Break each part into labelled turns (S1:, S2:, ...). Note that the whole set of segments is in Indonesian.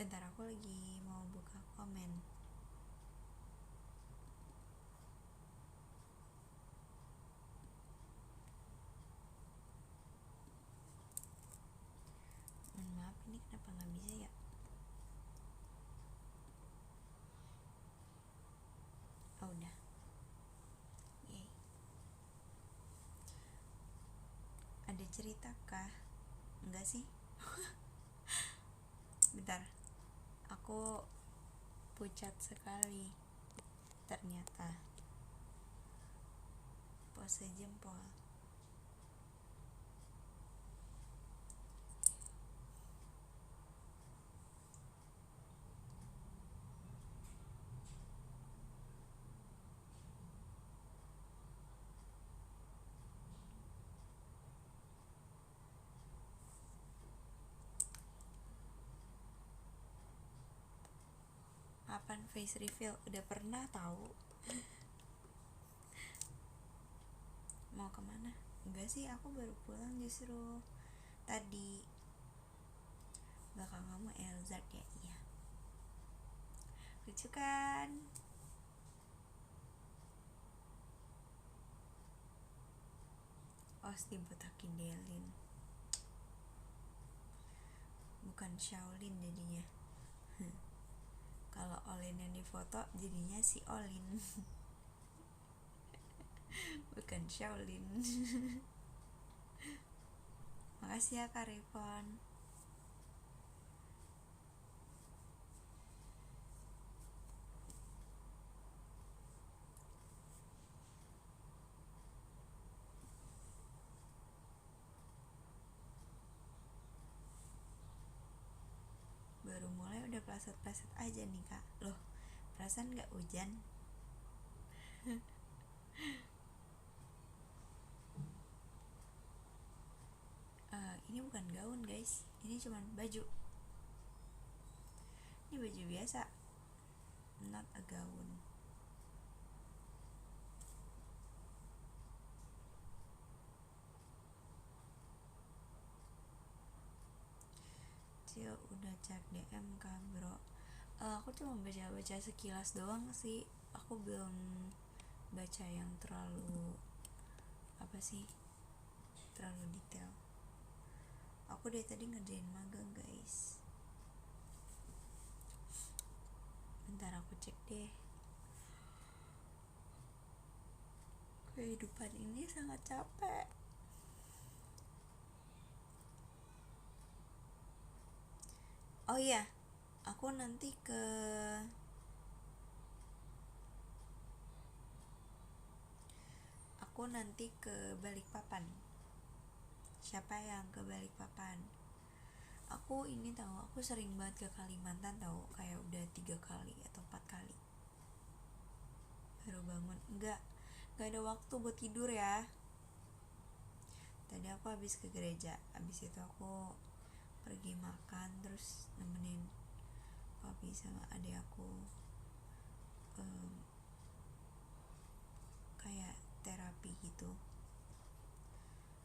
S1: Bentar, aku lagi mau buka komen. Mohon maaf, ini kenapa nggak bisa ya? Oh udah. Yeay. Ada cerita kah? Enggak sih. Bentar, aku pucat sekali. Ternyata pose jempol. Apaan face reveal? Udah pernah tahu? Mau kemana? Enggak sih, aku baru pulang justru tadi. Belakang kamu Elzard ya? Iya. Lucu kan? Osti botakin Delin, bukan Shaolin jadinya. Kalau Olin yang difoto jadinya si Olin. Bukan Shaolin. Makasih ya Kak Rifon. Baru mulai udah pleset-pleset aja nih Kak. Loh, perasaan gak hujan? Ini bukan gaun guys, ini cuman baju. Ini baju biasa, not a gaun. Cil udah cek DM Kak bro. Aku cuma baca-baca sekilas doang sih. Aku belum baca yang terlalu apa sih, terlalu detail. Aku dari tadi ngerjain magang guys. Bentar aku cek deh. Kehidupan ini sangat capek. Oh iya, aku nanti ke Balikpapan. Siapa yang ke Balikpapan? Aku ini tahu, aku sering banget ke Kalimantan tahu, kayak udah 3 kali atau 4 kali. Baru bangun, enggak ada waktu buat tidur ya. Tadi aku habis ke gereja, habis itu aku pergi makan, terus nemenin papi sama adik aku kayak terapi gitu.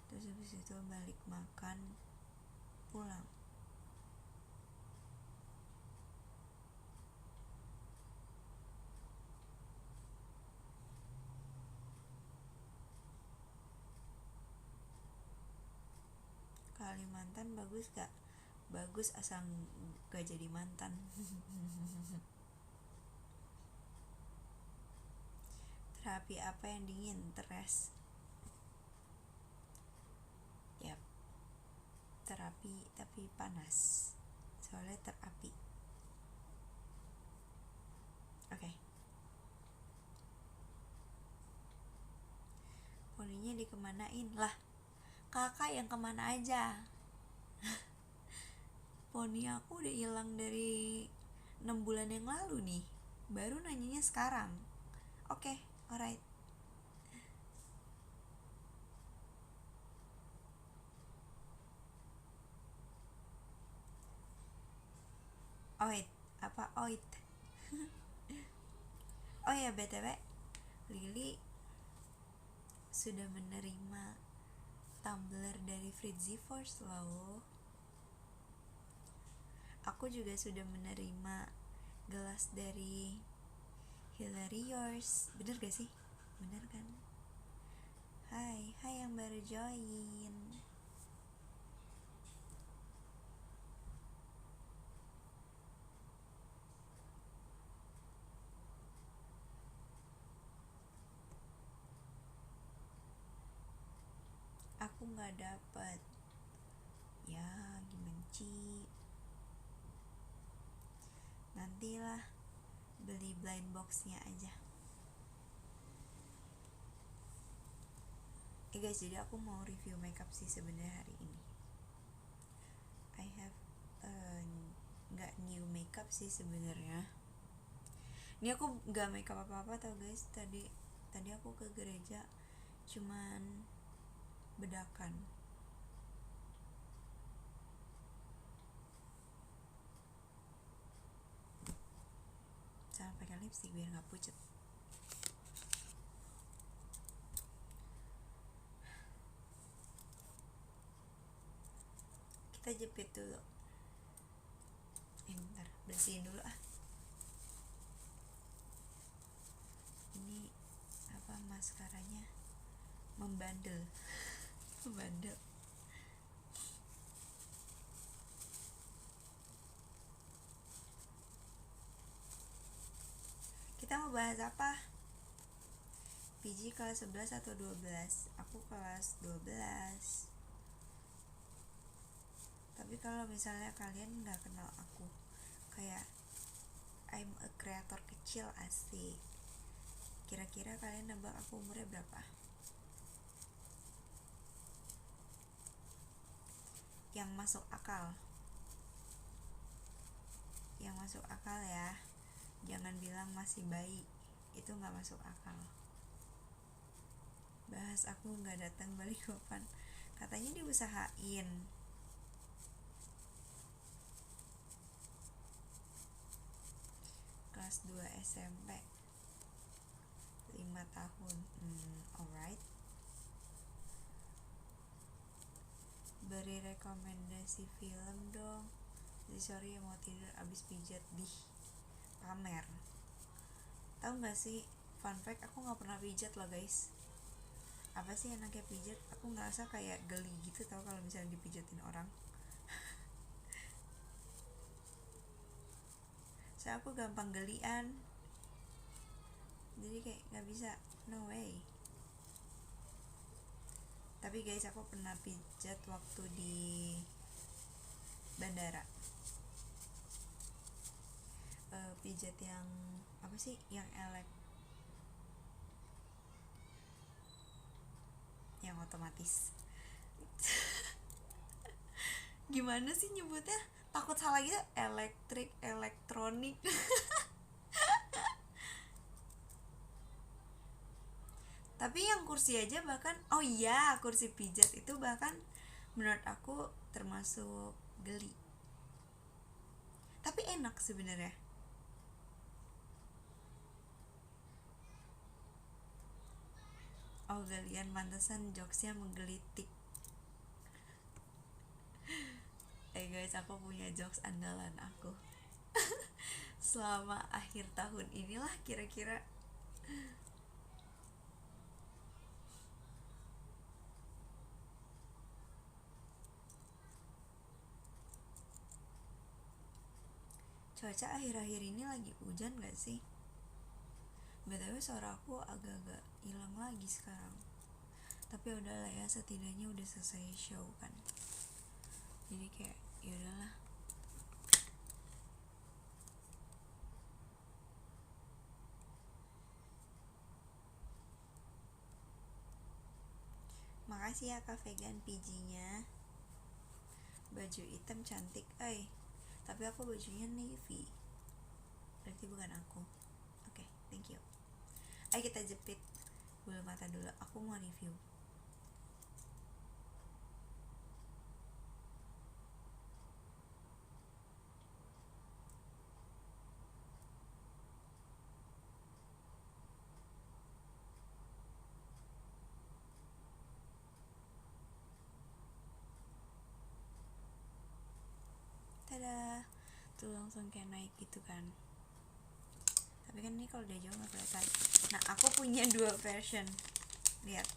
S1: Terus habis itu balik makan, pulang. Kalimantan bagus gak? Bagus asal gak jadi mantan. Terapi apa yang dingin? Teres. Yap, terapi tapi panas, soalnya terapi. Oke. Poninya dikemanain? Lah, kakak yang kemana aja? Poni aku udah hilang dari 6 bulan yang lalu nih. Baru nanyanya sekarang. Oke, alright. Oit, apa oit? Oh ya BTW, Lily sudah menerima tumbler dari Fritzy Force loh. Aku juga sudah menerima gelas dari Hillary Yours. Bener gak sih? Bener kan? Hai yang baru join. Aku gak dapet. Ya gimana Ci? Nantilah beli blind boxnya aja. Guys, jadi aku mau review makeup sih sebenarnya hari ini. I have nggak new makeup sih sebenarnya. Ini aku nggak makeup apa-apa tau guys. Tadi aku ke gereja cuman bedakan. Jangan pakai lipstick biar nggak pucet. Kita jepit dulu. Bentar, bersihin dulu ah. Ini apa maskaranya membandel. Membandel. Kita mau bahas apa? PG kelas 11 atau 12? Aku kelas 12. Tapi kalau misalnya kalian gak kenal aku, kayak I'm a creator kecil, asik. Kira-kira kalian nebak aku umurnya berapa? Yang masuk akal. Yang masuk akal ya. Jangan bilang masih bayi. Itu gak masuk akal. Bahas aku gak datang Balikpapan. Katanya diusahain. Kelas 2 SMP 5 tahun. Alright. Beri rekomendasi film dong. Sorry mau tidur abis pijat di pamer. Tahu gak sih, fun fact, aku gak pernah pijat loh guys. Apa sih enaknya pijat? Aku ngerasa kayak geli gitu tau kalau misalnya dipijatin orang. Soalnya aku gampang gelian. Jadi kayak gak bisa, no way. Tapi guys, aku pernah pijat waktu di bandara. Pijat yang apa sih? Yang yang otomatis. Gimana sih nyebutnya? Takut salah gitu. Elektronik. Tapi yang kursi aja bahkan, oh iya, kursi pijat itu bahkan menurut aku termasuk geli. Tapi enak sebenarnya. Oh galian, pantesan jokesnya menggelitik. Guys, aku punya jokes andalan aku. Selama akhir tahun inilah kira-kira. Cuaca akhir-akhir ini lagi hujan gak sih? BTW suara aku agak-agak hilang lagi sekarang. Tapi udahlah ya, setidaknya udah selesai show kan. Jadi kayak ya udahlah. Makasih ya Kak Vegan PG-nya. Baju hitam cantik, tapi aku bajunya navy. Berarti bukan aku. Oke, thank you. Ayo kita jepit bulu mata dulu. Aku mau review. Tada. tuh langsung kayak naik gitu kan. Tapi kan ini kalau udah jauh nggak kelihatan. Nah aku punya dua version, lihat,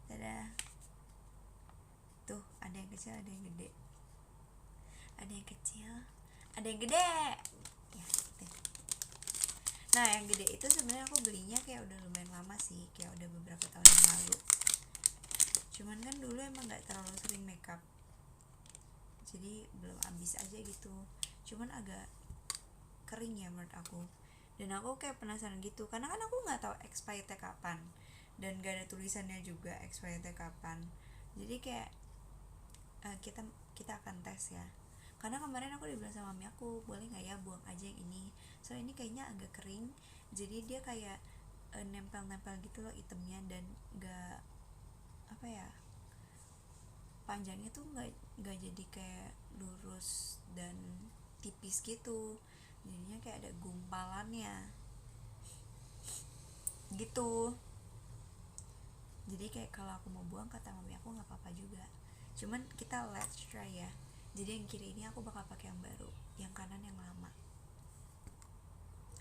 S1: dadah, tuh ada yang kecil ada yang gede, ada yang kecil ada yang gede ya gitu. Nah yang gede itu sebenarnya aku belinya kayak udah lumayan lama sih, kayak udah beberapa tahun yang lalu. Cuman kan dulu emang nggak terlalu sering makeup, jadi belum habis aja gitu. Cuman agak kering ya menurut aku, dan aku kayak penasaran gitu karena kan aku nggak tahu expirednya kapan dan gak ada tulisannya juga expirednya kapan. Jadi kayak kita kita akan tes ya, karena kemarin aku dibilang sama mami aku boleh nggak ya buang aja yang ini, soalnya ini kayaknya agak kering, jadi dia kayak nempel-nempel gitu loh itemnya, dan nggak apa ya, panjangnya tuh nggak jadi kayak lurus dan tipis gitu, jadinya kayak ada gumpalannya gitu. Jadi kayak kalau aku mau buang kata mami aku nggak apa-apa juga, cuman kita let's try ya. Jadi yang kiri ini aku bakal pakai yang baru, yang kanan yang lama.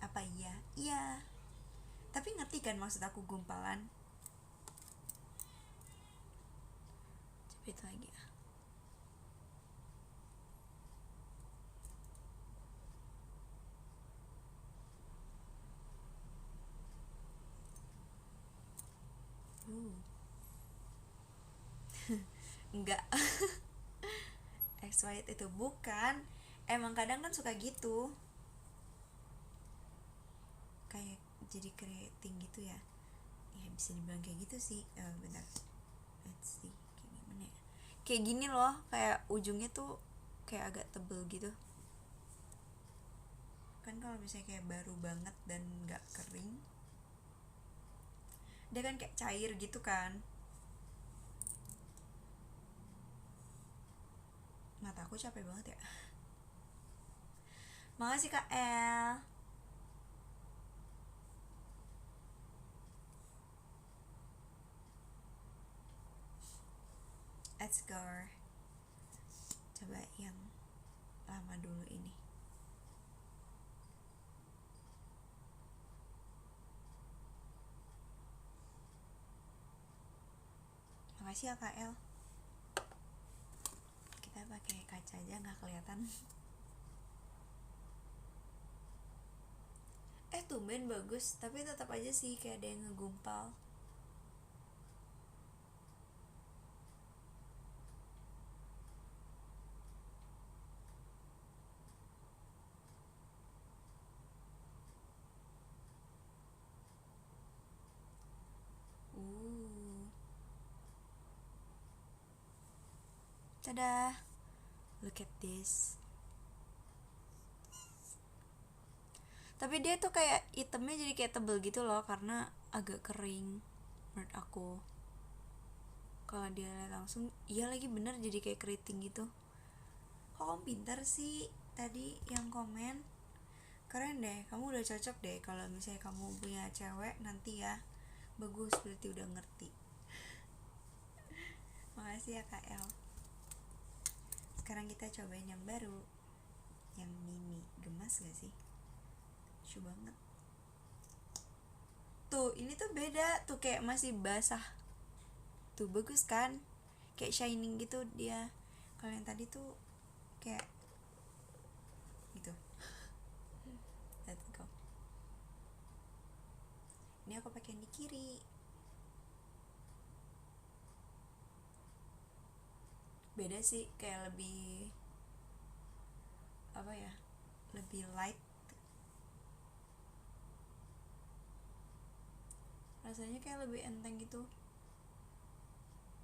S1: Apa iya? Iya. Tapi ngerti kan maksud aku gumpalan? Jepit lagi ya. Enggak. Expired itu bukan. Emang kadang kan suka gitu. Kayak jadi keriting gitu ya. Ya bisa dibilang kayak gitu sih. Bentar. Let's see. Kayak gimana ya? Kayak gini loh, kayak ujungnya tuh kayak agak tebel gitu. Kan kalau misalnya kayak baru banget dan nggak kering, dia kan kayak cair gitu kan. Mata aku capek banget ya. Makasih Kak El. Let's go. Coba yang lama dulu ini. Makasih ya Kak El. Kita pakai kaca aja nggak kelihatan. Tumben bagus, tapi tetap aja sih kayak ada yang ngegumpal. Tada, look at this. Tapi dia tuh kayak itemnya jadi kayak tebel gitu loh, karena agak kering menurut aku. Kalau dia lihat langsung, iya lagi bener jadi kayak keriting gitu. Kok kamu pintar sih tadi yang komen? Keren deh, kamu udah cocok deh kalau misalnya kamu punya cewek nanti ya. Bagus, berarti udah ngerti. Makasih ya Kak El. Sekarang kita cobain yang baru, yang mini. Gemas gak sih? Lucu banget. Tuh, ini tuh beda, tuh kayak masih basah. Tuh bagus kan? Kayak shining gitu dia. Kalau yang tadi tuh kayak gitu. Let's go. Ini aku pakai yang di kiri. Beda sih, kayak lebih apa ya? Lebih light. Rasanya kayak lebih enteng gitu.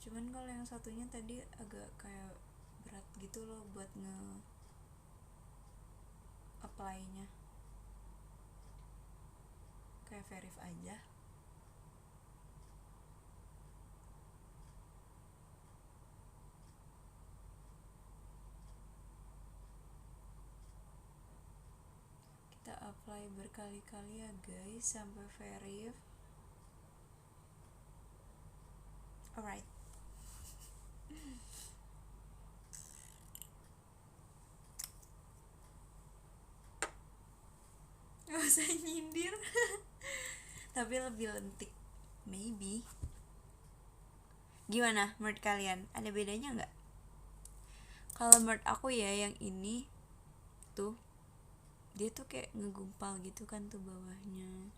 S1: Cuman kalau yang satunya tadi agak kayak berat gitu loh buat apply-nya. Kayak verif aja. Kita apply berkali-kali ya guys sampai verif. Alright. usah nyindir. Tapi lebih lentik maybe. Gimana menurut kalian, ada bedanya nggak? Kalau menurut aku ya, yang ini tuh dia tuh kayak ngegumpal gitu kan tuh bawahnya.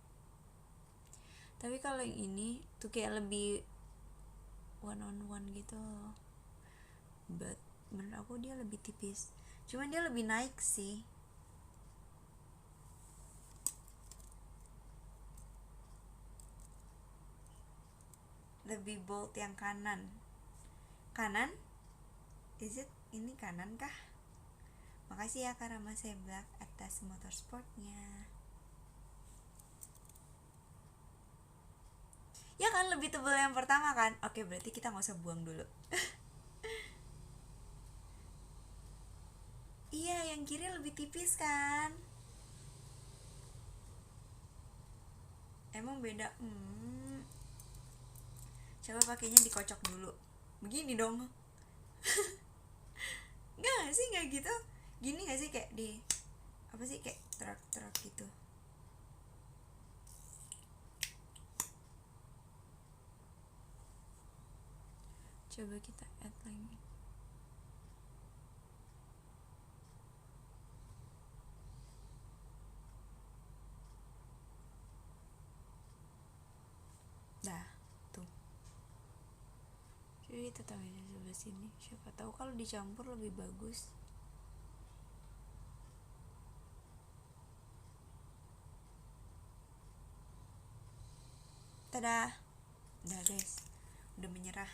S1: Tapi kalau yang ini tuh kayak lebih one on one gitu loh. But menurut aku dia lebih tipis, cuman dia lebih naik sih. Lebih bold yang kanan. Kanan? Is it? Ini kanan kah? Makasih ya Kak Rama Seblak atas motorsportnya. Ya kan lebih tebal yang pertama kan? Oke, berarti kita gak usah buang dulu. Iya, yang kiri lebih tipis kan? Emang beda? Coba pakainya dikocok dulu. Begini dong. Enggak gak sih, gak gitu? Gini gak sih, kayak di apa sih, kayak truk gitu. Coba kita add lagi. Dah, tuh. Jadi kita tambahin sebelah sini. Siapa tahu kalau dicampur lebih bagus. Tada. Udah guys, udah menyerah.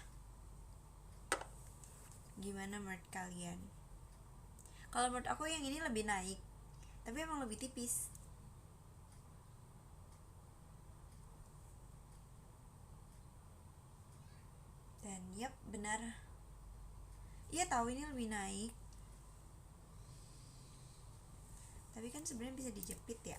S1: Gimana menurut kalian? Kalau menurut aku yang ini lebih naik, tapi emang lebih tipis. Dan yep, benar. Iya tahu ini lebih naik, tapi kan sebenarnya bisa dijepit ya.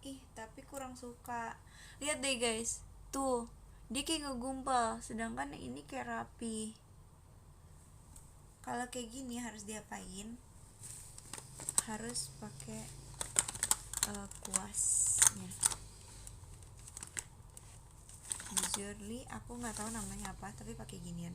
S1: Ih, tapi kurang suka. Lihat deh guys, tuh dia kayak ngegumpal, sedangkan ini kayak rapi. Kalau kayak gini harus diapain? Harus pakai kuasnya. Usually aku nggak tahu namanya apa, tapi pakai ginian.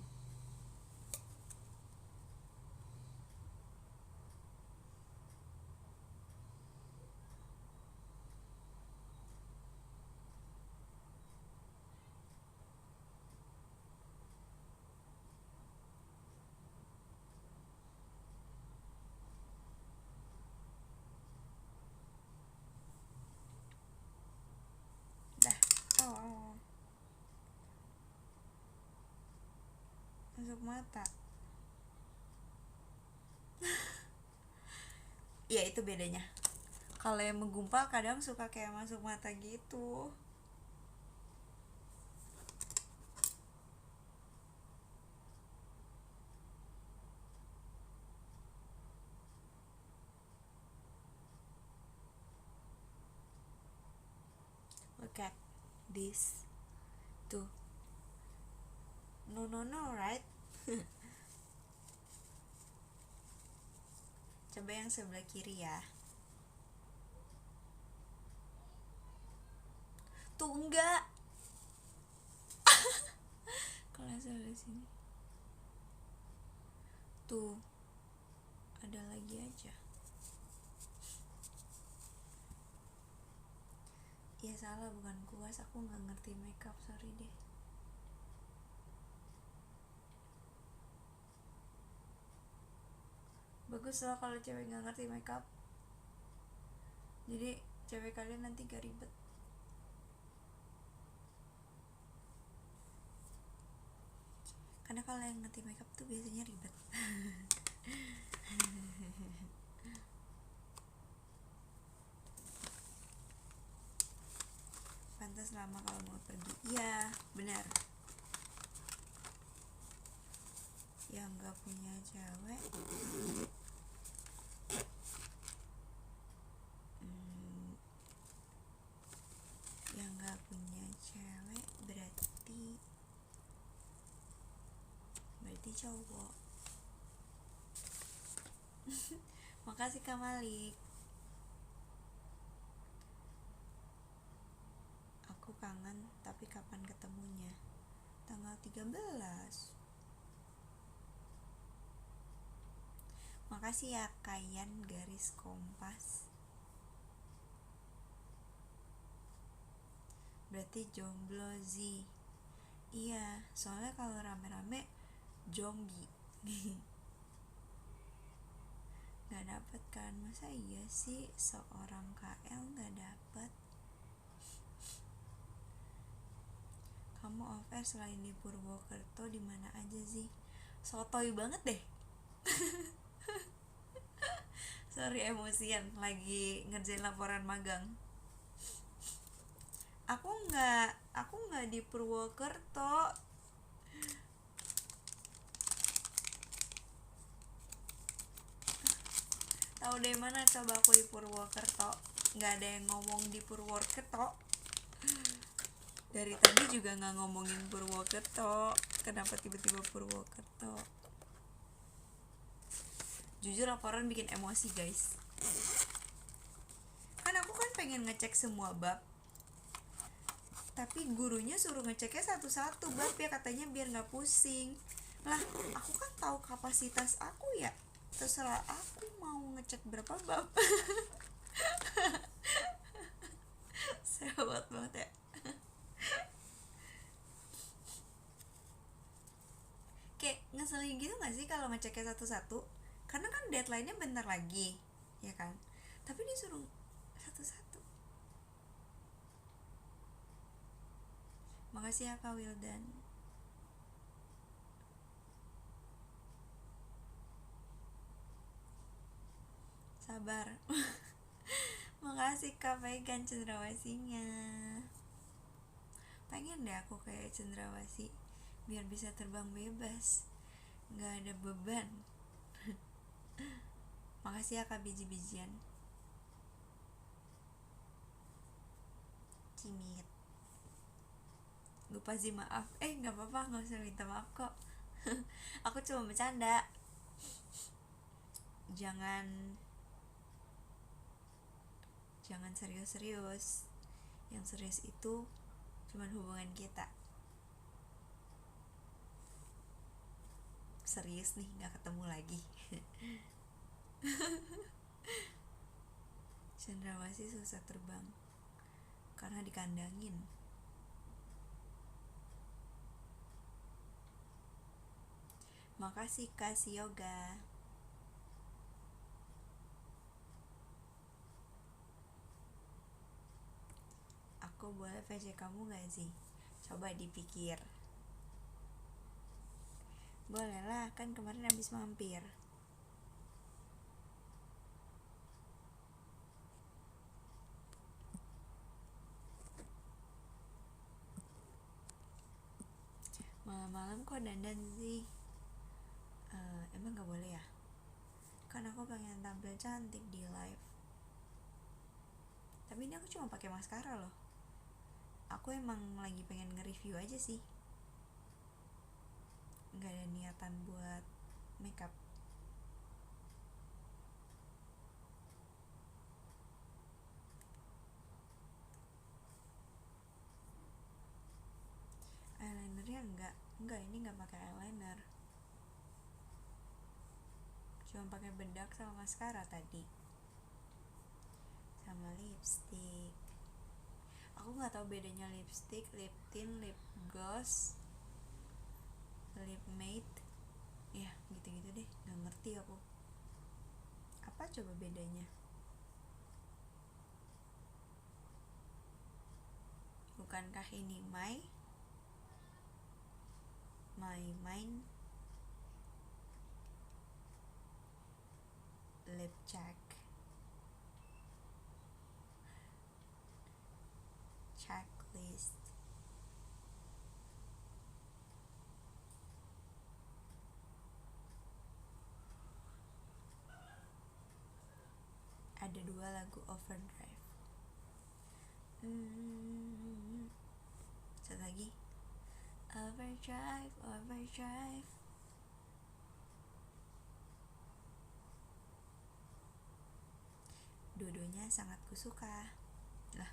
S1: Masuk mata. Ya itu bedanya. Kalau yang menggumpal kadang suka kayak masuk mata gitu. Look at this. Tuh. No, right? Coba yang sebelah kiri ya. Tuh enggak. Kalau yang sebelah sini. Tuh. Ada lagi aja. Ya salah, bukan kuas, aku nggak ngerti makeup, sorry deh. Bagus lah kalau cewek nggak ngerti makeup, jadi cewek kalian nanti gak ribet. Karena kalau yang ngerti makeup tuh biasanya ribet. Pantas lama kalau mau pergi. Iya, benar. Yang gak punya cewek cowok. Makasih Kak Malik. Aku kangen, tapi kapan ketemunya? Tanggal 13. Makasih ya Kayan garis kompas. Berarti jomblo Zi. Iya, soalnya kalau rame-rame jonggi. Gak dapet kan? Masa iya sih seorang KL gak dapet? Kamu off air selain di Purwokerto di mana aja sih? Sotoy banget deh. Sorry emosian lagi ngerjain laporan magang. Aku nggak di Purwokerto. Tahu dari mana coba aku di Purwokerto? Nggak ada yang ngomong di Purwokerto. Dari tadi juga nggak ngomongin Purwokerto. Kenapa tiba-tiba Purwokerto? Jujur laporan bikin emosi guys. Kan aku kan pengen ngecek semua bab, tapi gurunya suruh ngeceknya satu-satu bab ya, katanya biar nggak pusing. Lah aku kan tahu kapasitas aku ya, terserah aku mau ngecek berapa bab. Sewot banget ya. Kayak ngeselin gitu gak sih kalau ngeceknya satu-satu? Karena kan deadline-nya bentar lagi, ya kan? Tapi disuruh satu-satu. Makasih ya Kak Wildan. Sabar. Makasih Kak Megan cendrawasinya. Pengen deh aku kayak cendrawasi, biar bisa terbang bebas, gak ada beban. Makasih ya Kak biji-bijian. Cimit. Lupa sih maaf. Gak apa-apa, gak usah minta maaf kok. Aku cuma bercanda. Jangan serius-serius. Yang serius itu cuma hubungan kita. Serius nih, gak ketemu lagi. Cendrawasih susah terbang karena dikandangin. Makasih Kak Yoga. Aku boleh VC kamu gak sih? Coba dipikir. Boleh lah, kan kemarin habis mampir. Malam-malam kok dandan sih? Emang gak boleh ya? Kan aku pengen tampil cantik di live. Tapi ini aku cuma pakai maskara loh. Aku emang lagi pengen nge-review aja sih. Gak ada niatan buat makeup. Eyelinernya enggak, ini nggak pakai eyeliner. Cuma pakai bedak sama maskara tadi. Sama lipstick. Aku nggak tahu bedanya lipstick, lip tint, lip gloss, lip matte. Ya, gitu-gitu deh, nggak ngerti aku. Apa coba bedanya? Bukankah ini my mind lip check checklist. Ada 2 lagu Overdrive. Satu lagi Overdrive. dua-duanya sangat kusuka lah.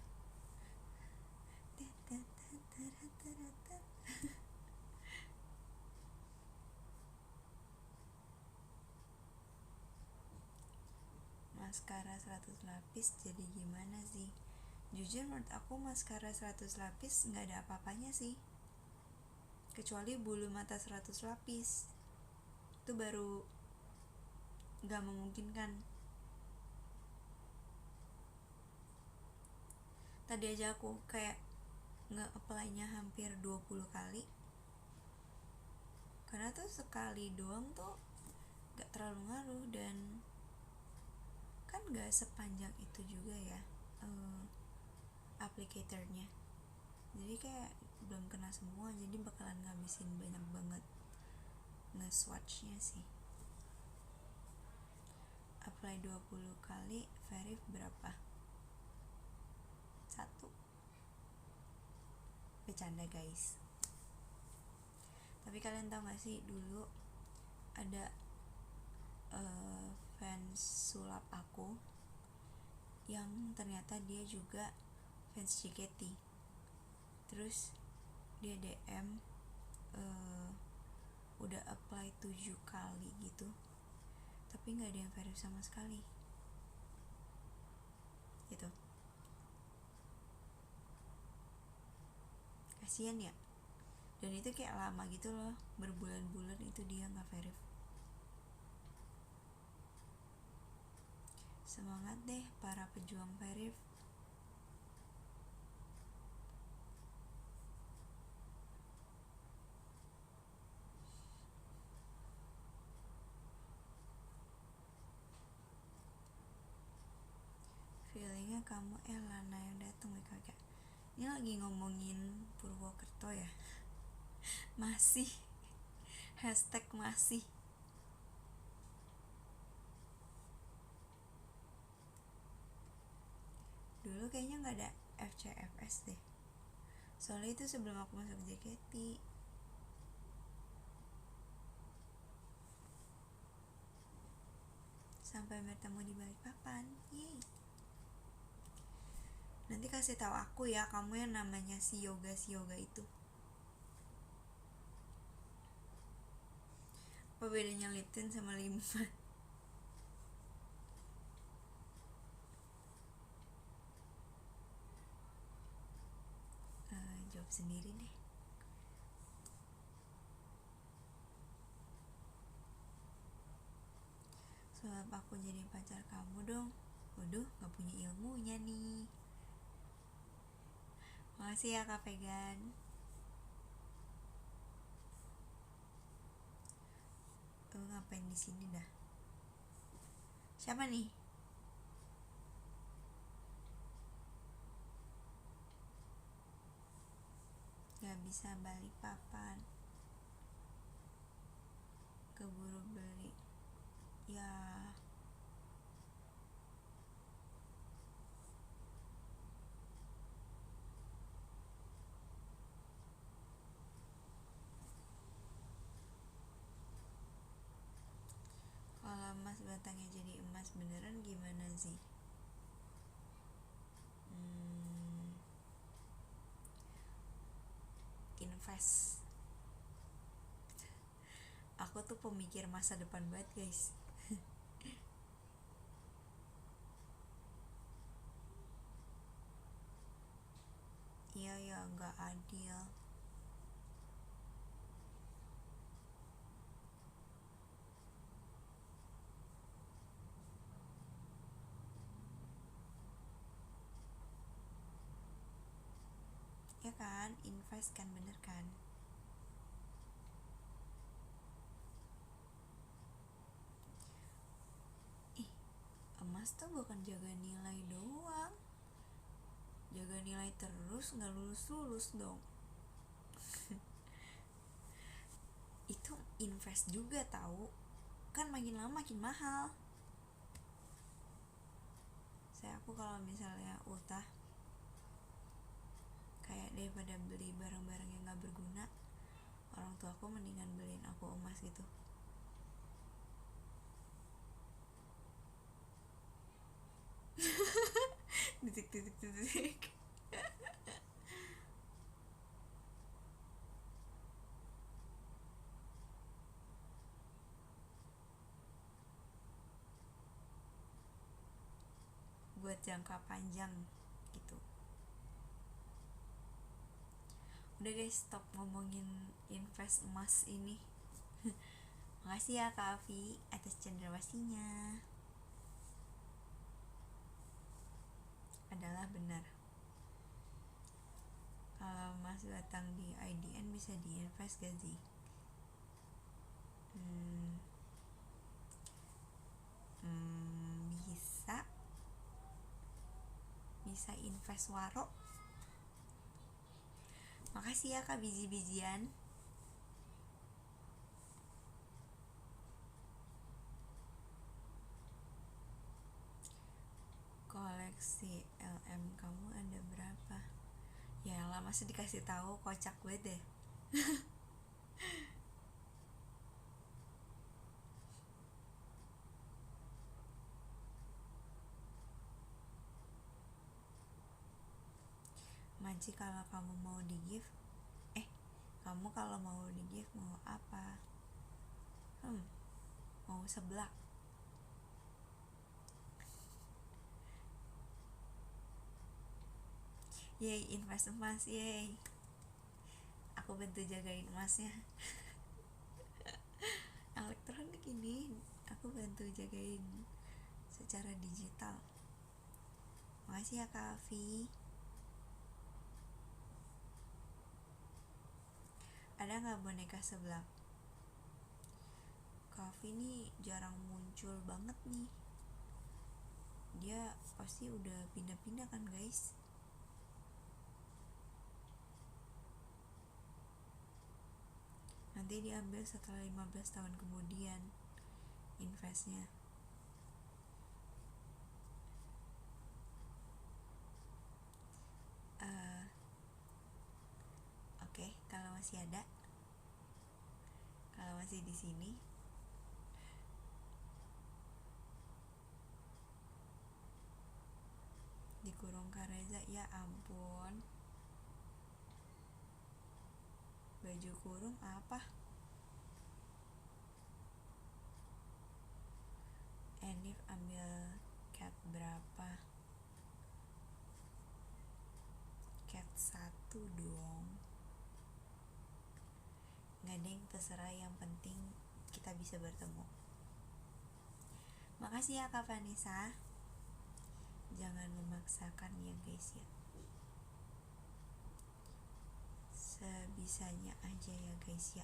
S1: Maskara 100 lapis jadi gimana sih? Jujur menurut aku maskara 100 lapis gak ada apa-apanya sih, kecuali bulu mata 100 lapis. Itu baru gak memungkinkan. Tadi aja aku kayak nge-apply-nya hampir 20 kali, karena tuh sekali doang tuh gak terlalu ngaruh, dan kan gak sepanjang itu juga ya aplikatornya, jadi kayak belum kena semua, jadi bakalan ngabisin banyak banget nge-swatchnya sih. Apply 20 kali, verif berapa? 1. Bercanda guys. Tapi kalian tau gak sih, dulu ada fans sulap aku yang ternyata dia juga fans JKT. Terus dia DM udah apply 7 kali gitu, tapi gak ada yang verif sama sekali gitu. Kasian ya. Dan itu kayak lama gitu loh, berbulan-bulan itu dia gak verif. Semangat deh para pejuang verif. Feelingnya kamu Lana yang datang WKK. Ini lagi ngomongin Purwokerto ya. Masih hashtag masih. Dulu kayaknya gak ada FCFS deh, soalnya itu sebelum aku masuk JKT. Sampai bertemu di Balikpapan. Yeay. Nanti kasih tahu aku ya, kamu yang namanya si yoga itu. Apa bedanya lip tint sama lip matte? Jawab sendiri deh. Sulap aku jadi pacar kamu dong. Waduh, gak punya ilmunya nih. Makasih ya Kak Vegan. Ngapain di sini dah? Siapa nih? Gak bisa balik papan, keburu beli ya. Kalau emas batangnya jadi emas beneran gimana sih? Invest. Aku tuh pemikir masa depan banget guys. Iya ya, gak adil. Ya kan, invest kan, bener kan? Emas tuh bukan jaga nilai doang, jaga nilai terus, gak lulus dong. Itu invest juga tahu, kan makin lama makin mahal. Saya aku kalau misalnya ultah, kayak daripada beli barang-barang yang gak berguna, orang tua aku mendingan beliin aku emas gitu. titik titik titik. Buat jangka panjang gitu. Udah guys, stop ngomongin invest emas ini. Makasih ya Kak Afi atas cendrawasinya. Adalah benar. Kalau Mas datang di IDN bisa diinvest gak sih? Bisa. Bisa invest waro. Makasih ya Kak biji-bijian. Koleksi LM kamu ada berapa? Ya lah, masa dikasih tahu, kocak gue deh. Manci, kalau kamu mau di gift, kamu kalau mau di gift mau apa? Mau seblak. Yeay, invest emas, yeay. Aku bantu jagain emasnya. Elektronik ini aku bantu jagain secara digital. Makasih ya Kak Afi. Ada gak boneka seblak? Kak Afi nih jarang muncul banget nih. Dia pasti udah pindah-pindah kan guys. Nanti diambil setelah 15 tahun kemudian investnya. Oke, kalau masih ada, kalau masih di sini, dikurung Kak Reza, ya ampun. Baju kurung apa? Enif ambil cat berapa? Cat 1 dong. Gak deng, terserah, yang penting kita bisa bertemu. Makasih ya Kak Vanessa. Jangan memaksakan ya guys ya. Sebisanya aja ya guys ya.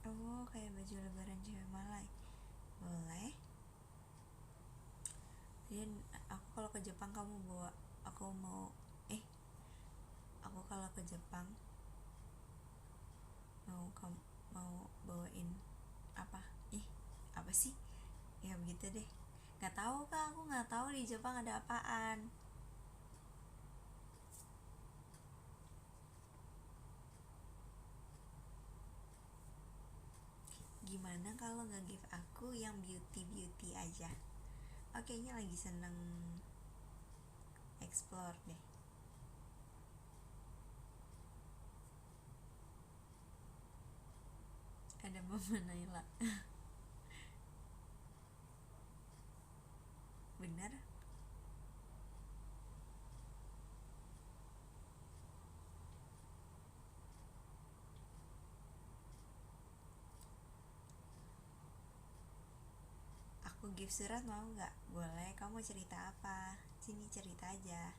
S1: Oh, kayak baju lebaran cewek Malay. Boleh. Dan aku kalau ke Jepang kamu bawa, aku kalau ke Jepang mau bawain apa? Apa sih? Ya begitu deh. Gak tahu Kak, aku gak tahu di Jepang ada apaan. Gimana kalau nge-give aku yang beauty aja? Kayaknya lagi seneng explore deh. Ada Mama Naila. Bener? Aku give surat mau gak? Boleh, kamu cerita apa? Sini cerita aja.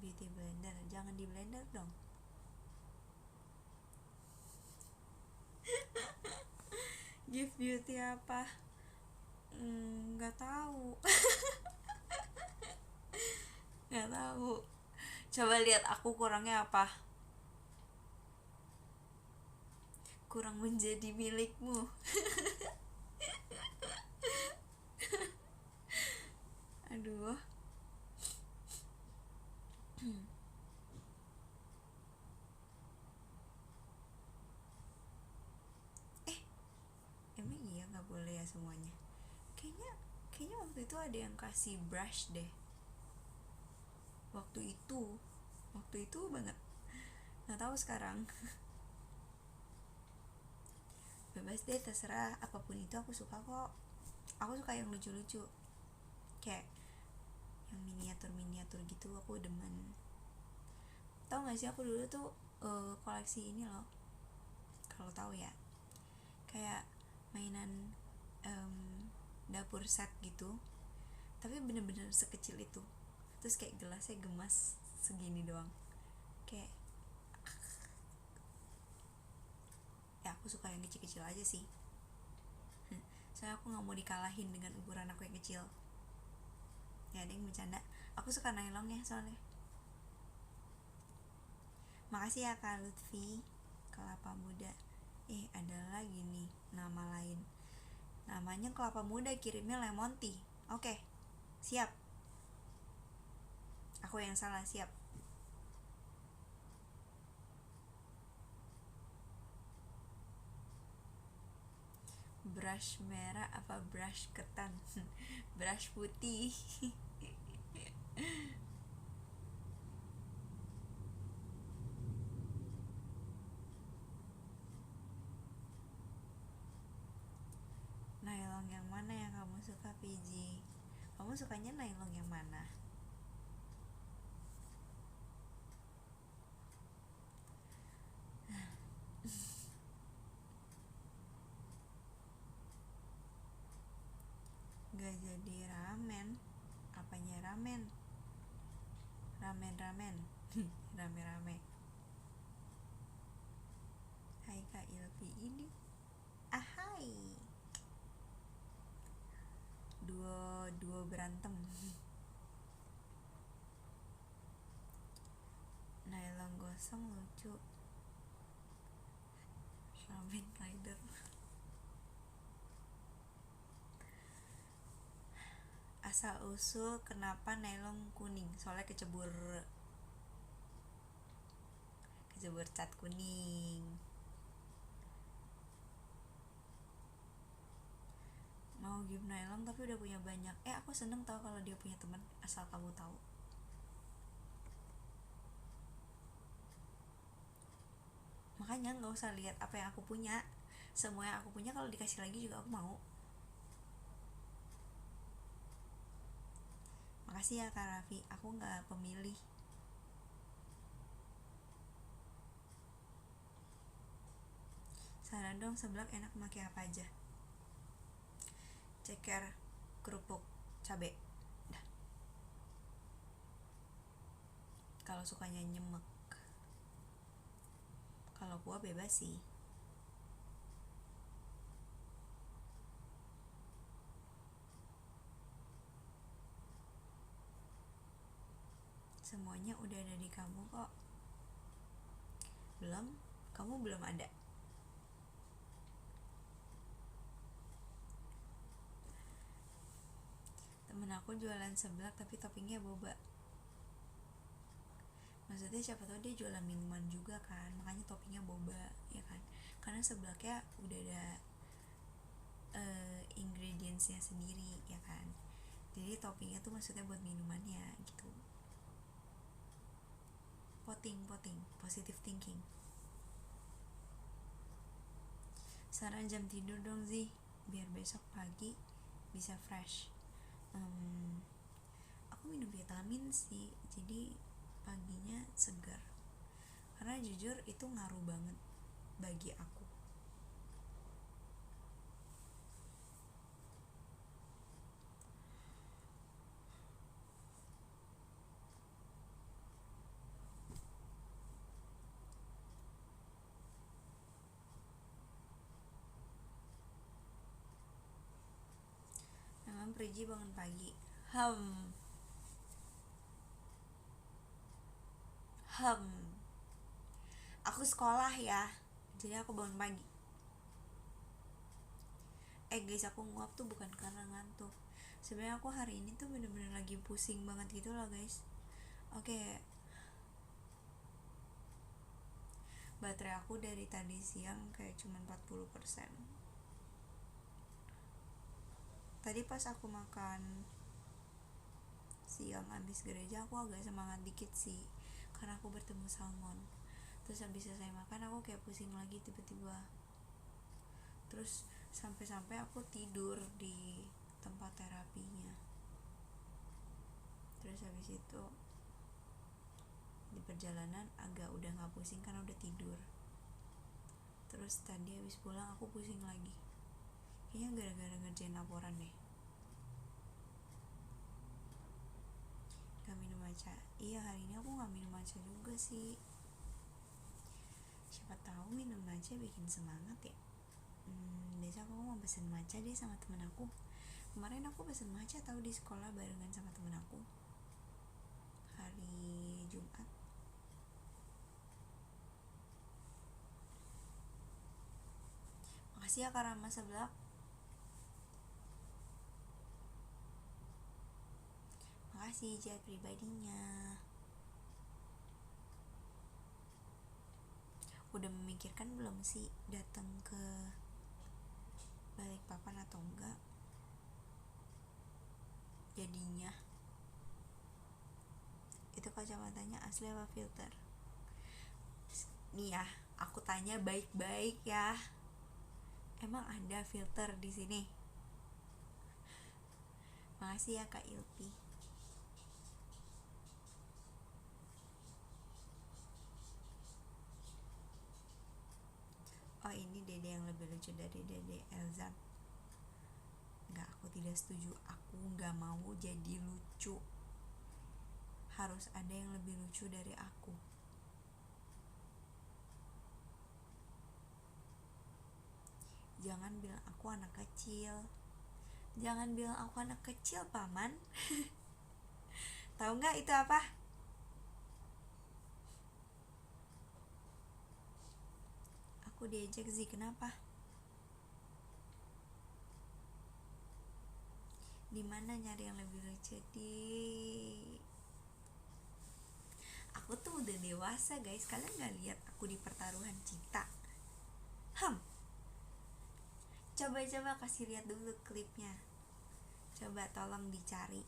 S1: Beauty blender, jangan di blender dong. Give beauty apa? Gak tahu. Gak tahu. Coba lihat aku kurangnya apa? Kurang menjadi milikmu. Aduh. ya semuanya. Kayaknya waktu itu ada yang kasih brush deh. Waktu itu banget. Nggak tahu sekarang. Bebas deh, terserah, apapun itu aku suka kok. Aku suka yang lucu-lucu, kayak yang miniatur gitu, aku demen. Tahu nggak sih, aku dulu tuh koleksi ini loh, kalau tahu ya, kayak mainan dapur set gitu, tapi bener-bener sekecil itu. Terus kayak gelasnya gemas segini doang. Kayak ya aku suka yang kecil-kecil aja sih. Soalnya aku nggak mau dikalahin dengan ukuran aku yang kecil. Ya ada yang bercanda, aku suka nylon ya soalnya. Makasih ya Kak Lutfi. Kelapa muda. Ada lagi nih nama lain. Namanya kelapa muda, kirimnya lemon tea. Oke, siap. Aku yang salah, siap. Brush merah apa brush ketan? Brush putih. Nylon yang mana yang kamu suka, PJ? Kamu sukanya nylon yang mana? Gak jadi ramen. Apanya ramen? Ramen rame-rame. Hai Kak Ilvi ini. Ahai. Duo berantem. Nylon gosong lucu. Ramen rider. Asal usul kenapa nylon kuning? Soalnya kecebur cat kuning. Mau give nylon tapi udah punya banyak. Aku seneng tau kalau dia punya teman, asal kamu tahu. Makanya nggak usah lihat apa yang aku punya, semua yang aku punya kalau dikasih lagi juga aku mau. Makasih ya Kak Raffi, aku nggak pemilih. Saran dong, seblak enak pakai apa aja? Ceker, kerupuk, cabe. Dah. Kalau sukanya nyemek. Kalau kuah bebas sih. Semuanya udah ada di kamu kok. Belum? Kamu belum ada. Temen aku jualan seblak tapi toppingnya boba. Maksudnya siapa tahu dia jualan minuman juga kan, makanya toppingnya boba, ya kan? Karena seblaknya udah ada ingredientsnya sendiri, ya kan? Jadi toppingnya tuh maksudnya buat minumannya gitu. Poting, positive thinking. Saran jam tidur dong Zi, biar besok pagi bisa fresh. Aku minum vitamin sih, jadi paginya segar. Karena jujur itu ngaruh banget bagi aku. Memang Priji bangun pagi. Aku sekolah ya, jadi aku bangun pagi. Guys, aku nguap tuh bukan karena ngantuk. Sebenarnya aku hari ini tuh bener-bener lagi pusing banget gitu loh guys. Oke. Baterai aku dari tadi siang kayak cuma 40%. Tadi pas aku makan siang habis gereja aku agak semangat dikit sih karena aku bertemu salmon. Terus habis selesai makan aku kayak pusing lagi tiba-tiba. Terus sampai-sampai aku tidur di tempat terapinya. Terus habis itu di perjalanan agak udah gak pusing karena udah tidur. Terus tadi habis pulang aku pusing lagi, kayaknya gara-gara ngerjain laporan deh. Gak minum matcha. Iya, hari ini aku gak minum matcha juga sih. Siapa tahu minum matcha bikin semangat ya. Besok aku mau pesen matcha deh sama temen aku. Kemarin aku pesen matcha tahu di sekolah barengan sama temen aku hari Jumat. Makasih ya Kak Rama sebelah. Makasih chat pribadinya. Udah memikirkan belum sih datang ke Balikpapan atau enggak? Jadinya itu kacamatanya asli apa filter? Nih ya, aku tanya baik-baik ya. Emang ada filter di sini? Makasih ya Kak Ilpi. Oh, ini Dede yang lebih lucu dari Dede Elzam. Enggak, aku tidak setuju. Aku enggak mau jadi lucu. Harus ada yang lebih lucu dari aku. Jangan bilang aku anak kecil. Jangan bilang aku anak kecil, Paman. Tahu nggak itu apa? Aku diejek sih, kenapa? Dimana nyari yang lebih lucu Aku tuh udah dewasa guys. Kalian nggak lihat aku di pertaruhan cinta? Coba kasih lihat dulu klipnya. Coba tolong dicari.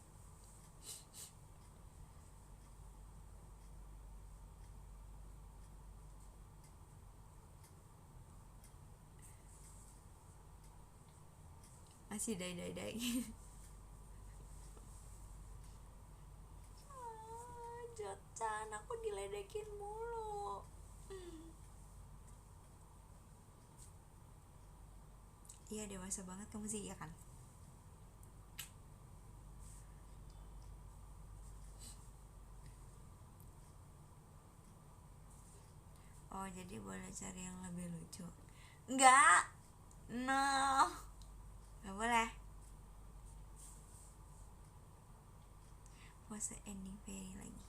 S1: Masih dai. Jocan, aku diledekin mulu. Iya, dewasa banget kamu sih, ya kan? Oh, jadi boleh cari yang lebih lucu? Enggak. No. Gak boleh. Pose ending fairy lagi.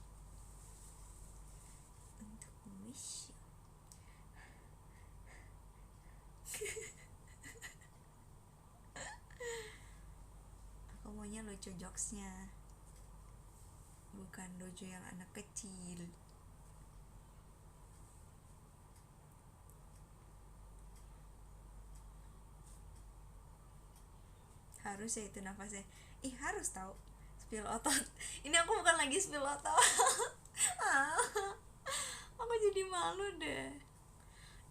S1: Untuk wish you. Aku maunya lucu jokesnya, bukan lucu yang anak kecil. Harus ya itu nafasnya. Harus tahu. Spill otot. Ini aku bukan lagi spill otot. Aku jadi malu deh.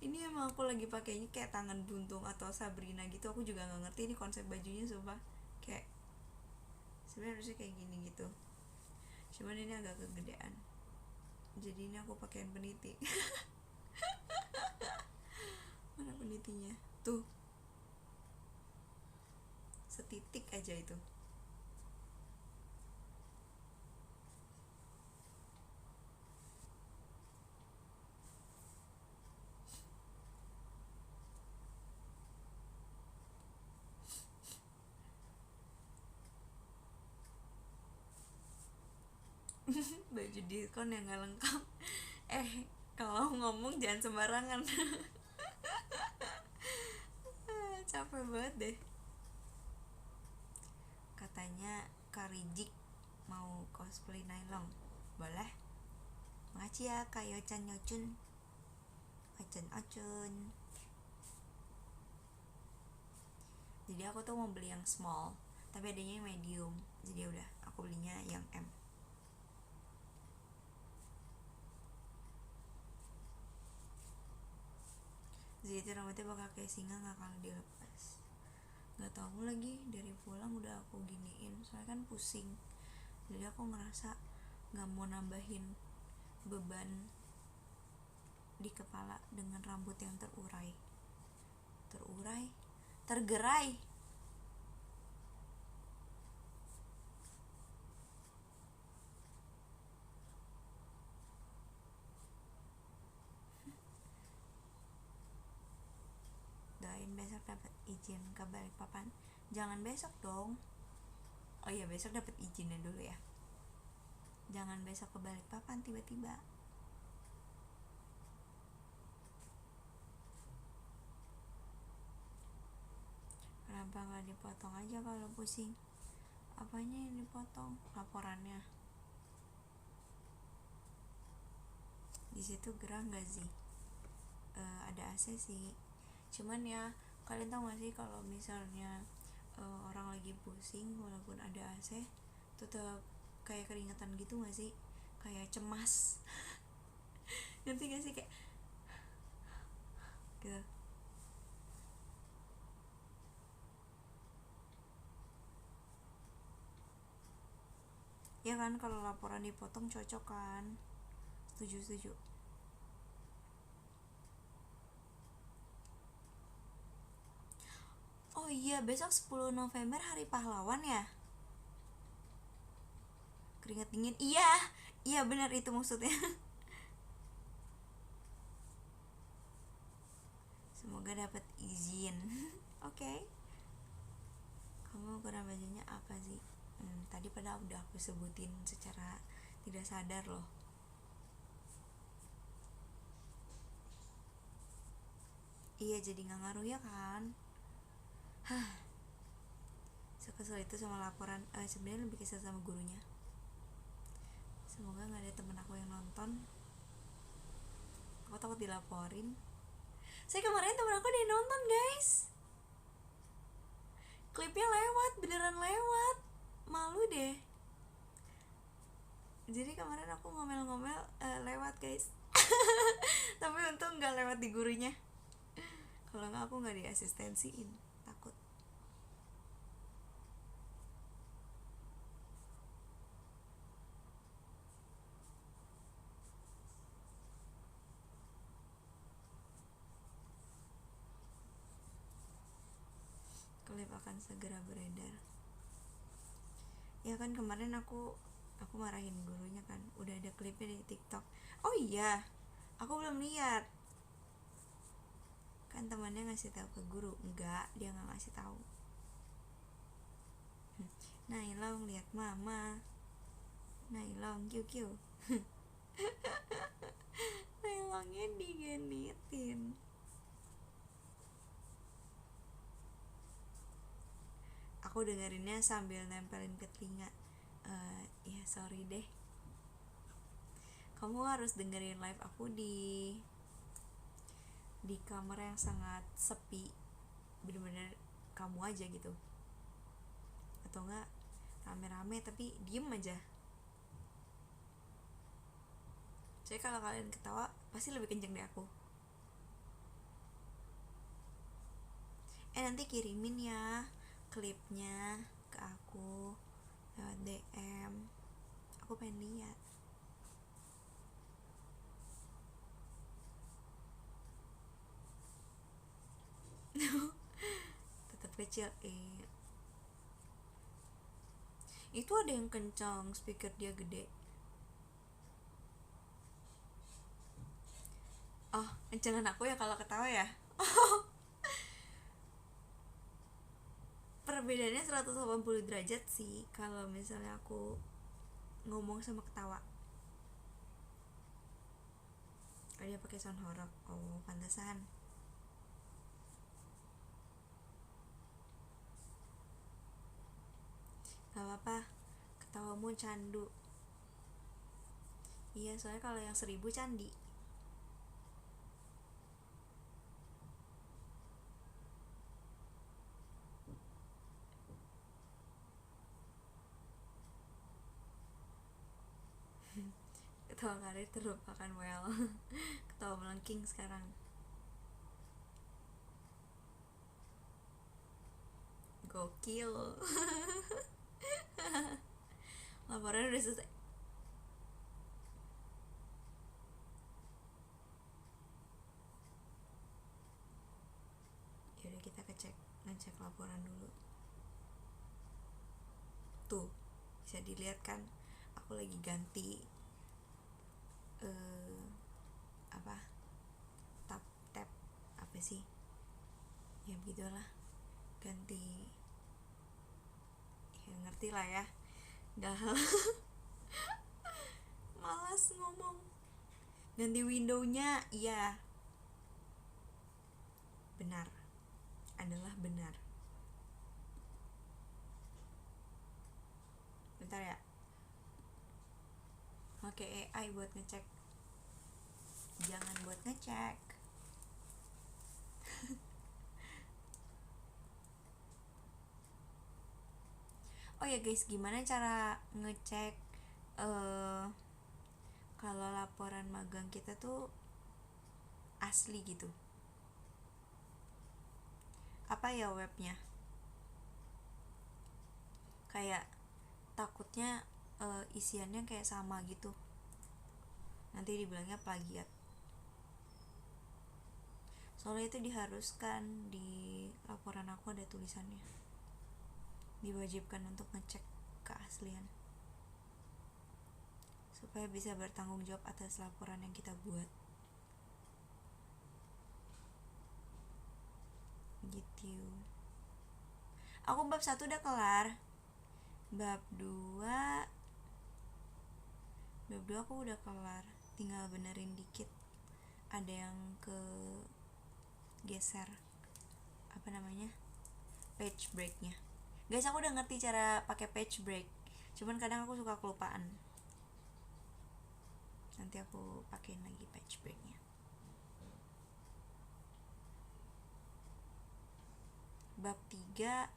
S1: Ini emang aku lagi pakainya kayak tangan buntung atau Sabrina gitu. Aku juga nggak ngerti ini konsep bajunya, sumpah. Kayak sebenarnya harusnya kayak gini gitu. Cuman ini agak kegedean. Jadi ini aku pakaian peniti. Mana penitinya? Tuh. Setitik aja itu. Baju diskon yang gak lengkap. Kalau ngomong jangan sembarangan. Capek banget deh. Katanya Kak Rijik mau cosplay Nailong. Boleh? Makasih ya Kak Yochan Yocun. Ocun. Jadi aku tuh mau beli yang small, tapi adanya yang medium, jadi udah aku belinya yang M. Jadi itu rambutnya bakal kayak singa, nggak akan dilepas. Nggak tahu lagi, dari pulang udah aku giniin soalnya kan pusing, jadi aku ngerasa nggak mau nambahin beban di kepala dengan rambut yang tergerai. Doain besok dapat izin ke Balikpapan. Jangan besok dong. Oh iya, besok dapat izinnya dulu ya. Jangan besok ke Balikpapan tiba-tiba. Kenapa nggak dipotong aja kalau pusing? Apanya yang dipotong? Laporannya. Di situ gerah nggak sih? Ada AC sih. Cuman ya, kalian tahu nggak sih kalau misalnya orang lagi pusing walaupun ada AC tetap kayak keringetan gitu nggak sih? Kayak cemas. Ngerti gak sih, kayak gitu. Ya kan, kalau laporan dipotong cocok kan? Setuju. Oh iya, besok 10 November Hari Pahlawan ya? Keringat dingin. Iya benar itu maksudnya. Semoga dapat izin. Oke. Okay. Kamu ukuran bajunya apa sih? Tadi padahal udah aku sebutin secara tidak sadar loh. Iya, jadi nggak ngaruh ya kan? Sekesel itu sama laporan. Sebenarnya lebih kesel sama gurunya. Semoga nggak ada temen aku yang nonton. Aku takut dilaporin. Saya kemarin temen aku dia nonton guys. Klipnya lewat, beneran lewat. Malu deh. Jadi kemarin aku ngomel-ngomel lewat guys. Tapi untung nggak lewat di gurunya. Kalau nggak aku nggak diasistensiin, takut. Klip akan segera beredar. Ya kan kemarin aku marahin gurunya kan, udah ada klipnya di TikTok. Oh iya, aku belum lihat. Kan temannya ngasih tahu ke guru. Enggak, dia nggak ngasih tahu. Nailong lihat mama. Nailong kiu. Nailongnya digenitin. Aku dengerinnya sambil nempelin ke telinga. Ya sorry deh. Kamu harus dengerin live aku di kamar yang sangat sepi, bener-bener kamu aja gitu, atau enggak rame-rame tapi diem aja. Jadi kalau kalian ketawa pasti lebih kenceng dari aku. Nanti kirimin ya klipnya ke aku lewat DM. Aku pengen lihat. Tetap kecil. Itu ada yang kencang, speaker dia gede. Oh, kencengan aku ya kalau ketawa ya. Perbedaannya 180 derajat sih kalau misalnya aku ngomong sama ketawa. Oh, dia pakai sound horror. Oh, pantesan. Gak apa-apa, ketawamu candu. Iya, soalnya kalau yang 1000 candi. Ketawa karir terlupakan, well. Ketawa melengking sekarang. Gokil. Laporan udah selesai. Yaudah kita ngecek laporan dulu. Tuh, bisa dilihat kan, aku lagi ganti tab apa sih? Ya begitulah. Ganti, ya ngerti lah ya. Dah. Malas ngomong. Ganti windownya, iya. Benar. Adalah benar. Bentar ya. Oke, AI buat ngecek. Jangan buat ngecek. Oh ya guys, gimana cara ngecek kalau laporan magang kita tuh asli gitu? Apa ya webnya? Kayak takutnya isiannya kayak sama gitu, nanti dibilangnya plagiat. Soalnya itu diharuskan, di laporan aku ada tulisannya, diwajibkan untuk ngecek keaslian supaya bisa bertanggung jawab atas laporan yang kita buat gitu. Aku bab 1 udah kelar. Bab 2 aku udah kelar, tinggal benerin dikit, ada yang ke geser apa namanya, page breaknya. Guys, aku udah ngerti cara pakai page break, cuman kadang aku suka kelupaan. Nanti aku pakein lagi page breaknya. Bab 3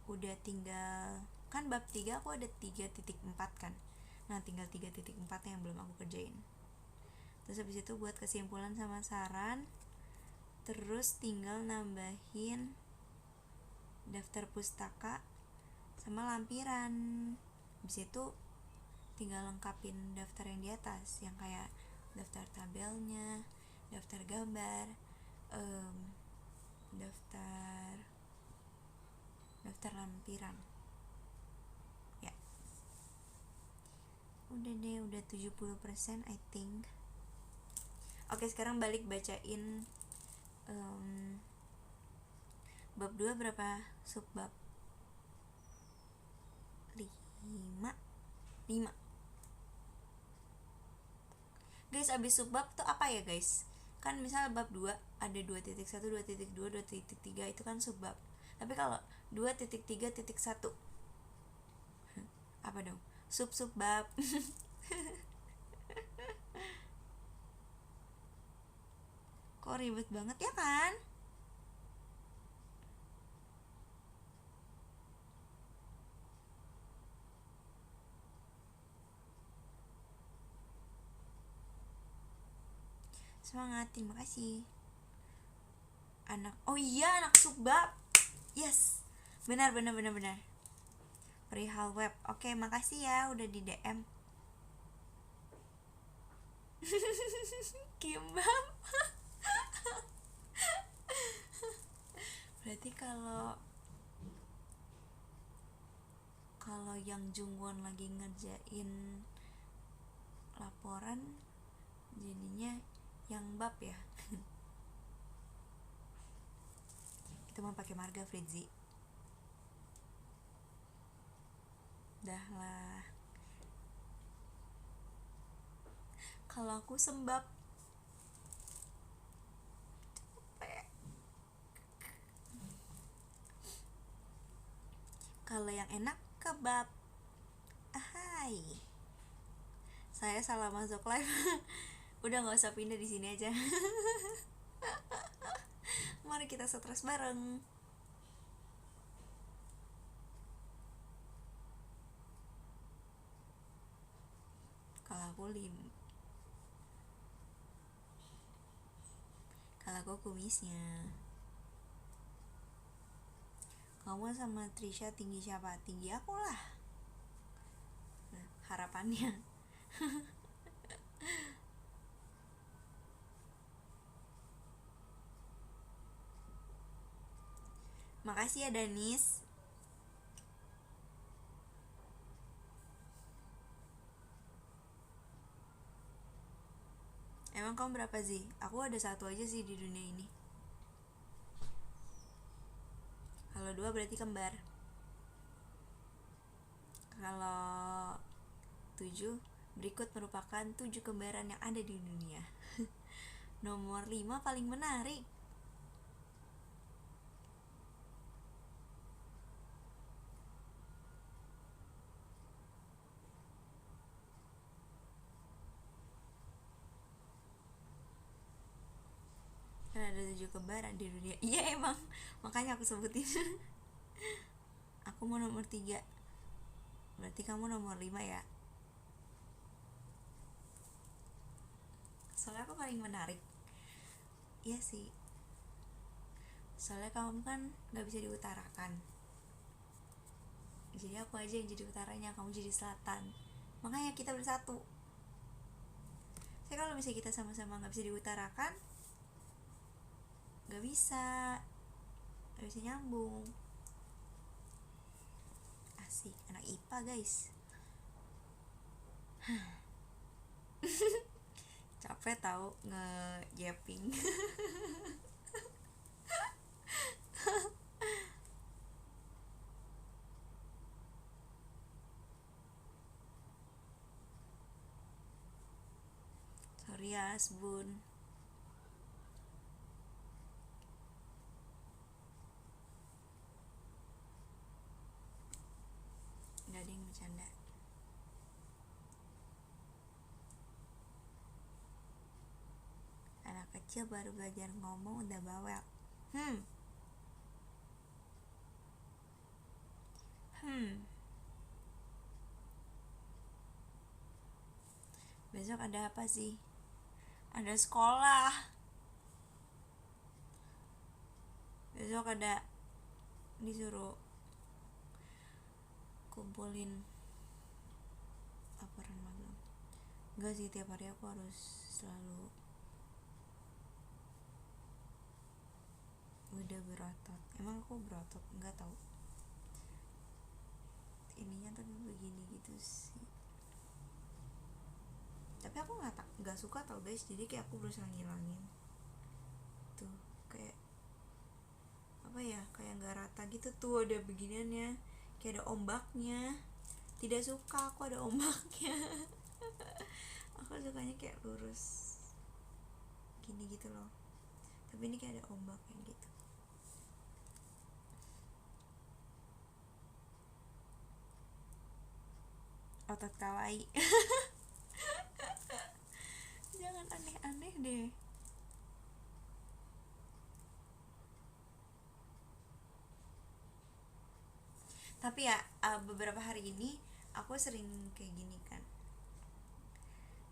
S1: udah tinggal, kan bab 3 aku ada 3.4 kan. Nah, tinggal 3.4 yang belum aku kerjain. Terus habis itu buat kesimpulan sama saran, terus tinggal nambahin daftar pustaka sama lampiran. Habis itu tinggal lengkapin daftar yang di atas, yang kayak daftar tabelnya, daftar gambar, daftar lampiran. Ya. Udah deh, udah 70% I think. Oke, sekarang balik bacain bab 2 berapa subbab? 5. Guys, abis subbab tuh apa ya guys? Kan misal bab 2 ada 2.1, 2.2, 2.3, itu kan subbab. Tapi kalau 2.3.1 apa dong? Subbab. Kok ribet banget ya kan? Semangat, terima kasih. Oh iya, anak subbab. Yes, benar. Perihal web. Oke, makasih ya udah di DM. Kimbab. Berarti kalau yang Jungwon lagi ngerjain laporan, jadinya yang bab ya. Itu mah pakai marga Fritzi. Dah lah. Kalau aku sembab. Kalau yang enak kebab. Ahai. Saya salah masuk live. Udah nggak usah pindah di sini aja. Mari kita stres bareng. Kalau aku kumpulin. Kalau aku kumisnya. Kamu sama Trisha tinggi siapa? Tinggi aku lah. Nah, harapannya. Makasih ya Danis. Emang kamu berapa sih? Aku ada satu aja sih di dunia ini. Kalau 2 berarti kembar. Kalau 7 berikut merupakan 7 kembaran yang ada di dunia. Nomor 5 paling menarik. Kan ada 7 kembaran di dunia. Iya emang, makanya aku sebutin. Aku mau nomor 3. Berarti kamu nomor 5 ya. Soalnya aku paling menarik. Iya sih. Soalnya kamu kan gak bisa diutarakan. Jadi aku aja yang jadi utaranya, kamu jadi selatan. Makanya kita bersatu. Saya kalau misalnya kita sama-sama gak bisa diutarakan, gak bisa nyambung. Asik, anak IPA guys. Capek tahu nge-japping. Sorry ya Asbun. Gak ada yang bercanda. Anak kecil baru belajar ngomong udah bawel. Besok ada apa sih? Ada sekolah. Besok ada disuruh kumpulin laporan magang. Enggak sih, tiap hari aku harus selalu udah berotot. Emang aku berotot? Enggak tahu. Ininya tapi begini gitu sih. Tapi aku nggak suka tau guys. Jadi kayak aku berusaha ngilangin. Tuh kayak apa ya? Kayak nggak rata gitu tuh, ada beginiannya. Kayak ada ombaknya. Tidak suka aku ada ombaknya. Aku sukanya kayak lurus gini gitu loh. Tapi ini kayak ada ombaknya gitu. Otot kawaii. Jangan aneh-aneh deh. Tapi ya beberapa hari ini aku sering kayak gini kan.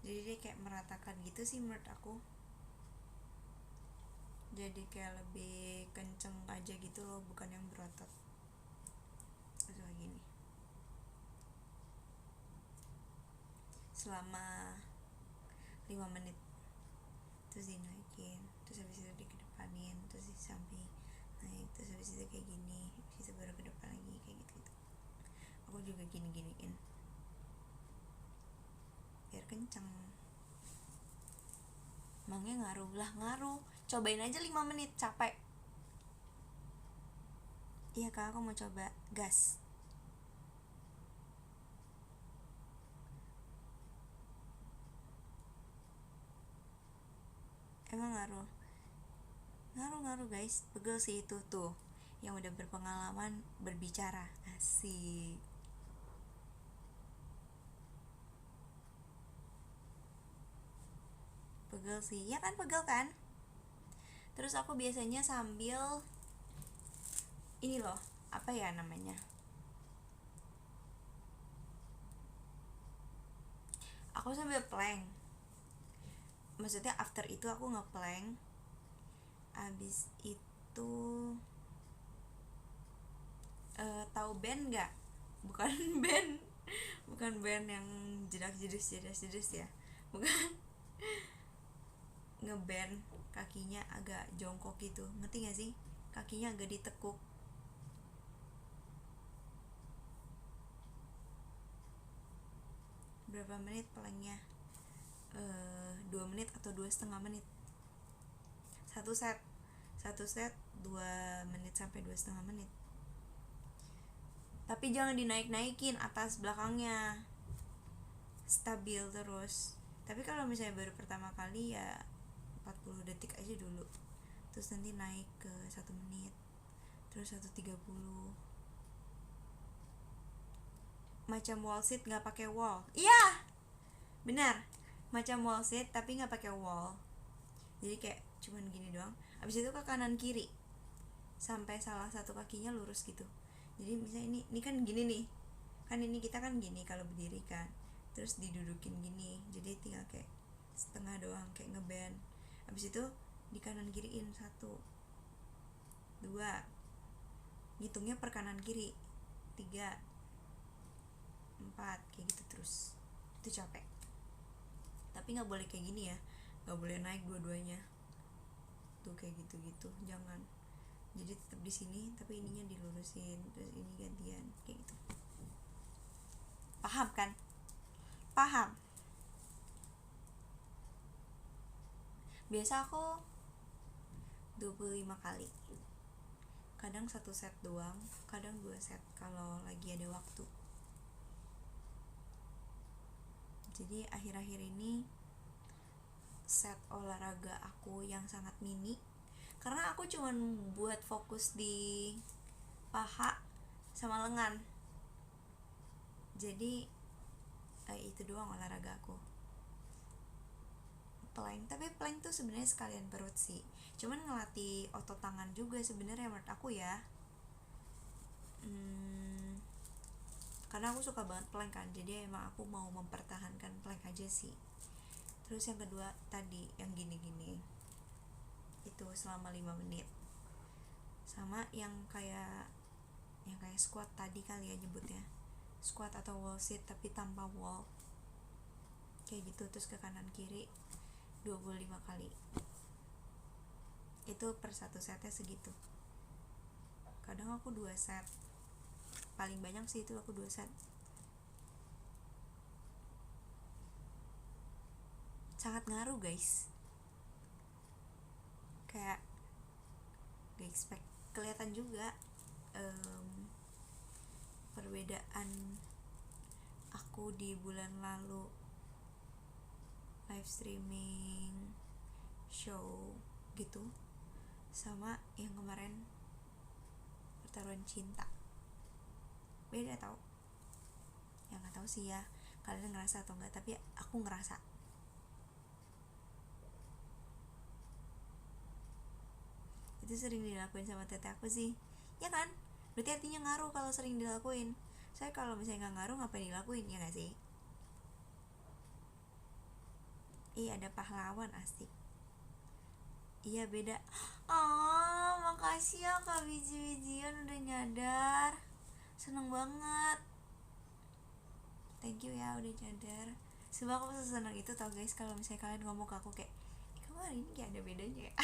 S1: Jadi dia kayak meratakan gitu sih menurut aku. Jadi kayak lebih kenceng aja gitu loh, bukan yang berotot. Terus kayak gini. Selama 5 menit. Terus dinaikin, terus habis itu dikedepanin, terus sampai naik, terus habis itu kayak gini, habis itu baru ke depan lagi kayak gitu. Aku juga gini-giniin biar kenceng. Emangnya ngaruh lah, ngaruh. Cobain aja 5 menit, capek. Iya kak, aku mau coba gas. Emang ngaruh guys. Pegel sih itu tuh yang udah berpengalaman berbicara. Asik. Pegel sih, ya kan, pegel kan. Terus aku biasanya sambil ini loh, apa ya namanya, aku sambil plank, maksudnya after itu aku ngeplank. Abis itu tahu band nggak? Bukan band, bukan band yang jedas ya, bukan. Ngeband kakinya agak jongkok gitu, ngerti gak sih? Kakinya agak ditekuk. Berapa menit planknya? 2 menit atau 2,5 menit. Satu set 2 menit sampai 2,5 menit. Tapi jangan dinaik-naikin atas belakangnya, stabil terus. Tapi kalau misalnya baru pertama kali ya 40 detik aja dulu, terus nanti naik ke 1 menit, terus 1,30. Macam wall sit nggak pakai wall. Iya, benar, macam wall sit tapi nggak pakai wall. Jadi kayak cuman gini doang. Abis itu ke kanan kiri sampai salah satu kakinya lurus gitu. Jadi misalnya ini kan gini nih, kan ini kita kan gini kalau berdiri kan, terus didudukin gini, jadi tinggal kayak setengah doang, kayak ngeband. Abis itu di kanan kiriin 1, 2, ngitungnya per kanan kiri, 3, 4, kayak gitu terus. Itu capek. Tapi nggak boleh kayak gini ya, nggak boleh naik dua-duanya tuh kayak gitu-gitu, jangan. Jadi tetap di sini tapi ininya dilurusin, terus ini gantian kayak gitu. Paham kan? Paham. Biasa aku 25 kali, kadang 1 set doang, kadang 2 set kalau lagi ada waktu. Jadi akhir-akhir ini set olahraga aku yang sangat mini, karena aku cuman buat fokus di paha sama lengan. Jadi itu doang olahraga aku. Plank, tapi plank tuh sebenarnya sekalian perut sih, cuman ngelatih otot tangan juga sebenarnya menurut aku ya. Karena aku suka banget plank kan, jadi emang aku mau mempertahankan plank aja sih. Terus yang kedua tadi yang gini-gini itu selama 5 menit, sama yang kayak squat tadi kali ya nyebutnya, squat atau wall sit tapi tanpa wall, kayak gitu. Terus ke kanan kiri 25 kali. Itu per 1 setnya segitu. Kadang aku 2 set, paling banyak sih itu aku 2 set. Sangat ngaruh guys, kayak gak expect, kelihatan juga perbedaan aku di bulan lalu live streaming show gitu sama yang kemarin pertaruhan cinta. Beda tau. Ya nggak tahu sih ya kalian ngerasa atau enggak, tapi aku ngerasa. Itu sering dilakuin sama tete aku sih, ya kan? Berarti artinya ngaruh kalau sering dilakuin. Saya kalau misalnya nggak ngaruh ngapain dilakuin, ya nggak sih? Ada pahlawan asik. Iya beda. Makasih ya Kak Biji-bijian udah nyadar, seneng banget. Thank you ya udah nyadar. Sebab aku seneng itu tau guys, kalau misalnya kalian ngomong ke aku kayak kamu hari ini kayak ada bedanya ya.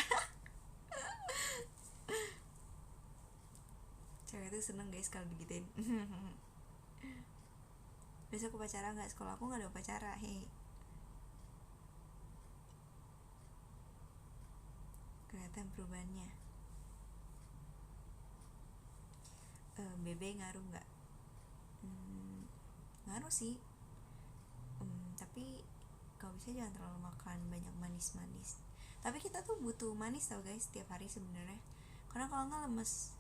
S1: Cewek itu seneng guys kalau digituin. Besok upacara nggak? Sekolah aku nggak ada upacara. Hei, kelihatan perubahannya. BB ngaruh nggak? Ngaruh sih. Tapi kalau bisa jangan terlalu makan banyak manis-manis. Tapi kita tuh butuh manis tau guys setiap hari sebenarnya, karena kalau nggak lemes.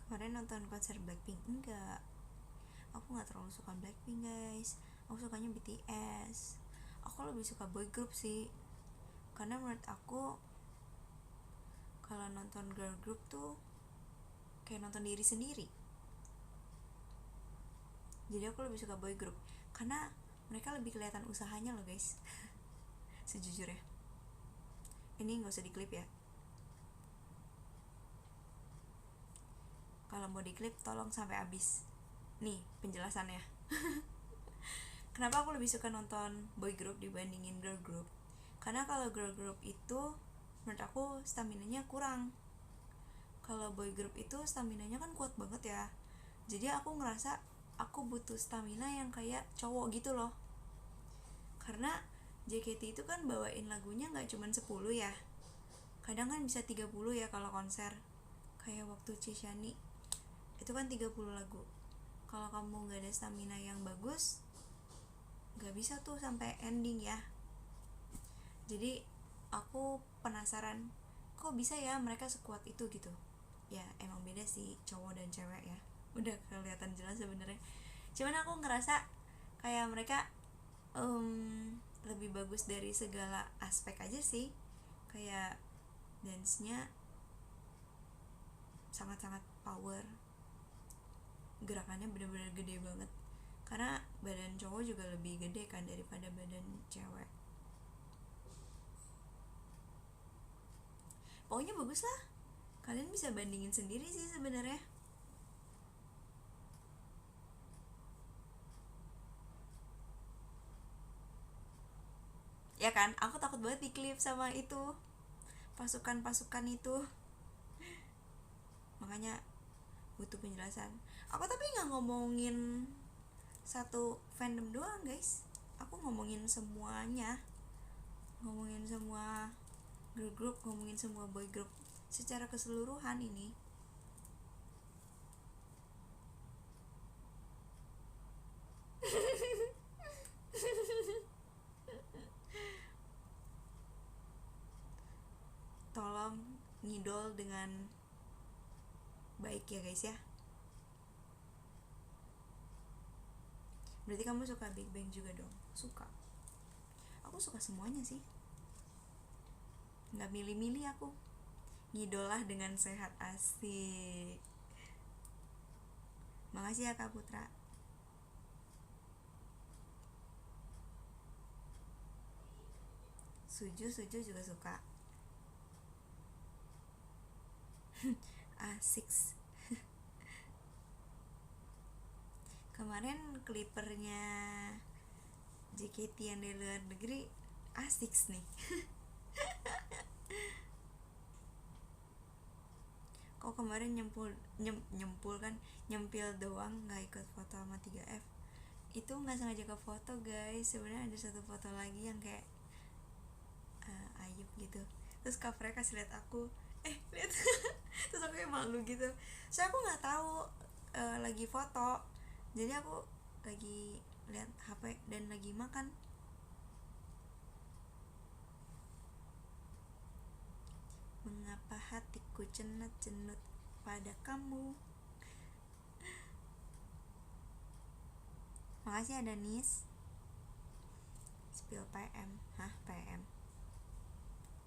S1: Kemarin nonton konser Blackpink? Enggak, aku nggak terlalu suka Blackpink guys. Aku sukanya BTS. Aku lebih suka boy group sih, karena menurut aku kalau nonton girl group tuh kayak nonton diri sendiri. Jadi aku lebih suka boy group karena mereka lebih kelihatan usahanya loh guys. Sejujurnya ini nggak usah diklip ya, kalau mau diklip tolong sampai habis nih penjelasannya. Kenapa aku lebih suka nonton boy group dibandingin girl group? Karena kalau girl group itu menurut aku staminanya kurang. Kalau boy group itu staminanya kan kuat banget ya. Jadi aku ngerasa aku butuh stamina yang kayak cowok gitu loh. Karena JKT itu kan bawain lagunya gak cuma 10 ya. Kadang kan bisa 30 ya kalau konser. Kayak waktu Cishani itu kan 30 lagu. Kalau kamu gak ada stamina yang bagus, gak bisa tuh sampai ending ya. Jadi aku penasaran, kok bisa ya mereka sekuat itu gitu. Ya emang beda sih cowok dan cewek ya, udah kelihatan jelas sebenarnya. Cuman aku ngerasa kayak mereka lebih bagus dari segala aspek aja sih. Kayak dance-nya sangat-sangat power, gerakannya benar-benar gede banget. Karena badan cowok juga lebih gede kan daripada badan cewek. Pokoknya bagus lah. Kalian bisa bandingin sendiri sih sebenarnya. Ya kan, aku takut banget diklip sama itu pasukan-pasukan itu. Makanya butuh penjelasan. Aku tapi nggak ngomongin satu fandom doang guys. Aku ngomongin semuanya. Ngomongin semua girl group, ngomongin semua boy group secara keseluruhan ini. Tolong ngidol dengan baik ya guys ya. Berarti kamu suka Big Bang juga dong? Suka. Aku suka semuanya sih. Nggak milih-milih aku. Ngidolah dengan sehat, asik. Makasih ya Kak Putra. Suju juga suka. Asik. Kemarin klipernya JKT yang dari luar negeri asik nih. Kok kemarin nyempul kan, nyempil doang, nggak ikut foto sama 3F. Itu nggak sengaja ke foto guys. Sebenarnya ada satu foto lagi yang kayak ayub gitu. Terus covernya kasih lihat aku, lihat. Terus aku kayak malu gitu. Soalnya aku nggak tahu lagi foto. Jadi aku lagi lihat HP dan lagi makan. Mengapa hatiku cenut-cenut pada kamu. Makasih ada Nis. Spill PM. Hah, PM?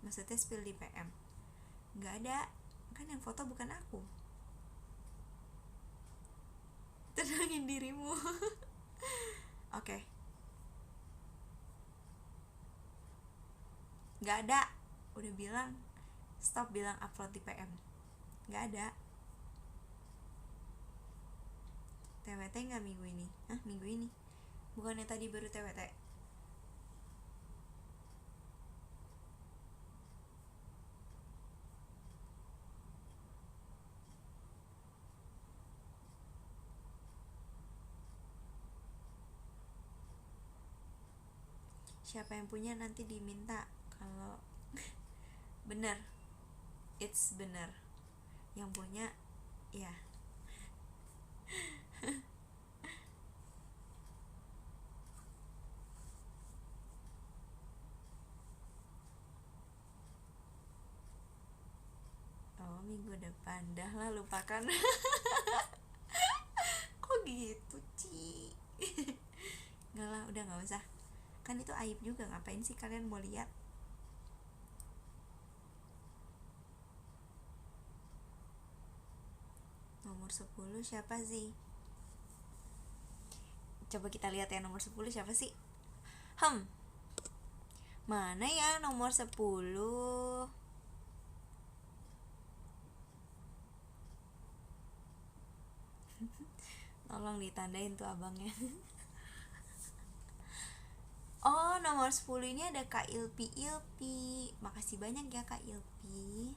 S1: Maksudnya spill di PM? Gak ada. Kan yang foto bukan aku. Tenangin dirimu. Oke. Gak ada. Udah bilang stop bilang upload di PM. Gak ada. TWT gak minggu ini? Hah, minggu ini? Bukannya tadi baru TWT? Siapa yang punya nanti diminta. Kalau bener, it's bener. Yang punya ya. Oh, minggu depan. Dah lah, lupakan. Kok gitu, Ci? Enggak lah, udah gak usah. Kan itu aib juga, ngapain sih kalian mau lihat? nomor 10 siapa sih? Coba kita lihat ya, nomor 10 siapa sih? Mana ya nomor 10? Tolong ditandain tuh abangnya. Oh, nomor 10 ini ada Kak Ilpi. Makasih banyak ya Kak Ilpi.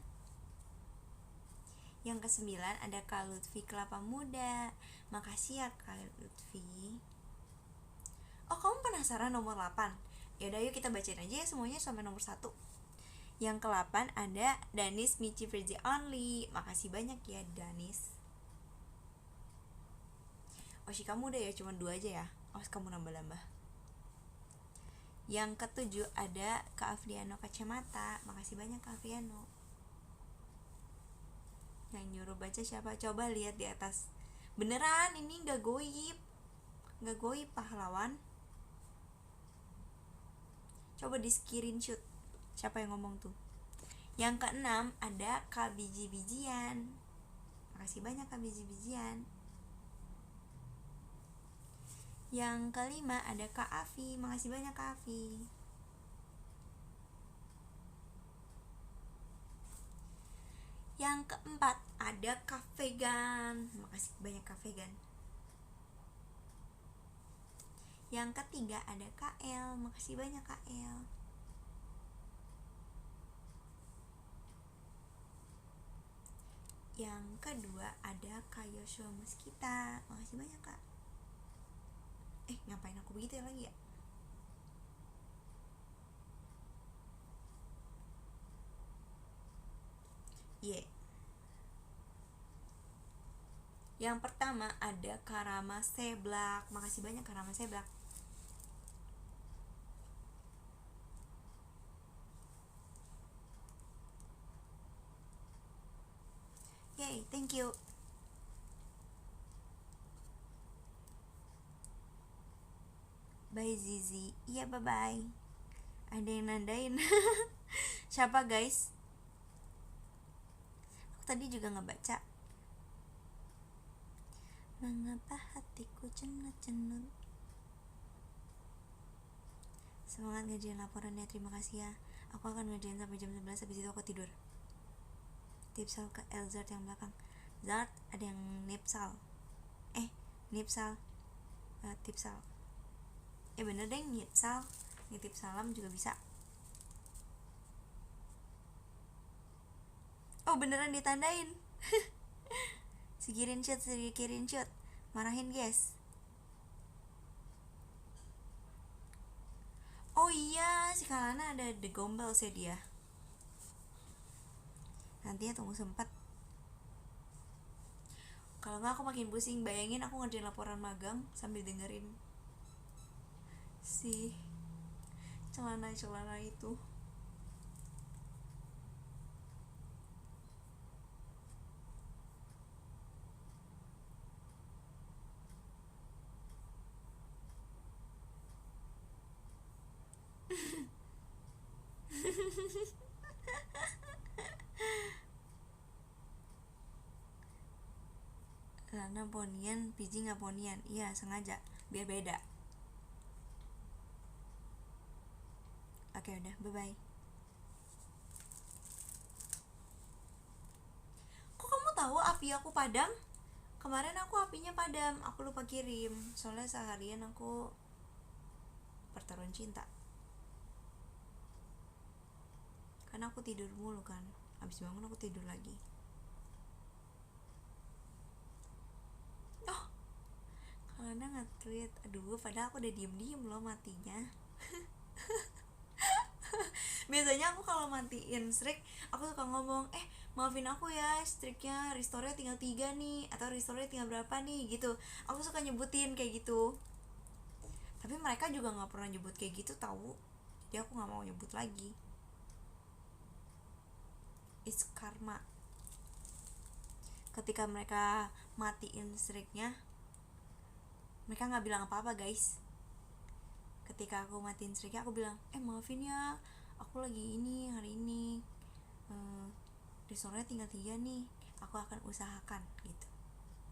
S1: Yang ke-9 ada Kak Lutfi Kelapa Muda. Makasih ya Kak Lutfi. Oh, kamu penasaran nomor 8? Yaudah yuk kita bacain aja ya semuanya sampai nomor 1. Yang ke-8 ada Danis Michi Virgi Only. Makasih banyak ya Danis. Oshi kamu udah ya, cuma 2 aja ya. Awas kamu nambah-nambah. Yang ke-7 ada Kak Afriano Kacamata. Makasih banyak Kak Afriano. Yang nyuruh baca siapa? Coba lihat di atas. Beneran ini gak goib. Gak goib pahlawan. Coba di screenshot. Siapa yang ngomong tuh? Yang ke-6 ada Kak Biji-Bijian. Makasih banyak Kak Biji-Bijian. Yang ke-5 ada Kak Afi. Makasih banyak Kak Afi. Yang ke-4 ada Kak Vegan. Makasih banyak Kak Vegan. Yang ke-3 ada Kak El. Makasih banyak Kak El. Yang kedua ada Kak Yoshua Muskita. Makasih banyak Kak. Ngapain aku begitu ya lagi ya? Yang pertama ada Karama Seblak. Makasih banyak Karama Seblak. Yay, thank you. Bye Zizi. Iya, bye-bye. Ada yang nandain. Siapa guys? Aku tadi juga ngebaca. Mengapa hatiku cenut-cenut. Semangat ngerjain laporannya, terima kasih ya. Aku akan ngerjain sampai jam 11, habis itu aku tidur. Tipsal ke Elzard yang belakang. Zard, ada yang Nipsal. Nipsal. Tipsal. Bener deh, Nipsal. Nitip salam juga bisa. Oh, beneran ditandain. Sikirin shoot. Marahin guys. Oh iya, si Kalana ada The Gombels ya dia. Nantinya tunggu sempat. Kalau nggak aku makin pusing. Bayangin aku ngerjain laporan magang sambil dengerin si celana itu. Lana ponian, Piji nggak ponian. Iya, sengaja biar beda. Oke, udah, bye-bye. Kok kamu tahu api aku padam? Kemarin aku apinya padam, aku lupa kirim. Soalnya seharian aku pertarungan cinta. Karena aku tidur mulu kan. Habis bangun aku tidur lagi. Oh, karena nge-tweet. Aduh, padahal aku udah diem-diem loh matinya. Biasanya aku kalau matiin streak, aku suka ngomong, maafin aku ya, streaknya restore-nya tinggal 3 nih, atau restore-nya tinggal berapa nih, gitu. Aku suka nyebutin kayak gitu. Tapi mereka juga gak pernah nyebut kayak gitu tahu. Jadi aku gak mau nyebut lagi. It's karma. Ketika mereka matiin streaknya, mereka gak bilang apa-apa guys. Ketika aku matiin streaknya, aku bilang, maafin ya, aku lagi ini hari ini restore-nya tinggal 3 nih, aku akan usahakan gitu.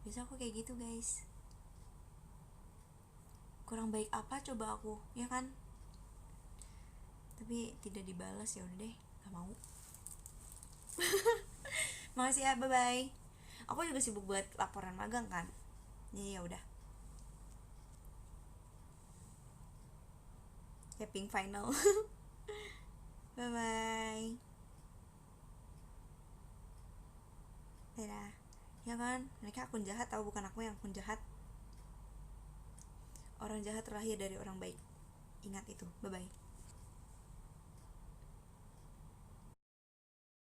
S1: Biasa aku kayak gitu guys. Kurang baik apa coba aku, ya kan? Tapi tidak dibalas, ya udah deh, gak mau. Makasih ya, bye bye. Aku juga sibuk buat laporan magang kan, jadi ya udah. Tapping final. Bye bye. Dadah. Ya kan, mereka akun jahat tahu, bukan aku yang akun jahat. Orang jahat terlahir dari orang baik. Ingat itu. Bye bye.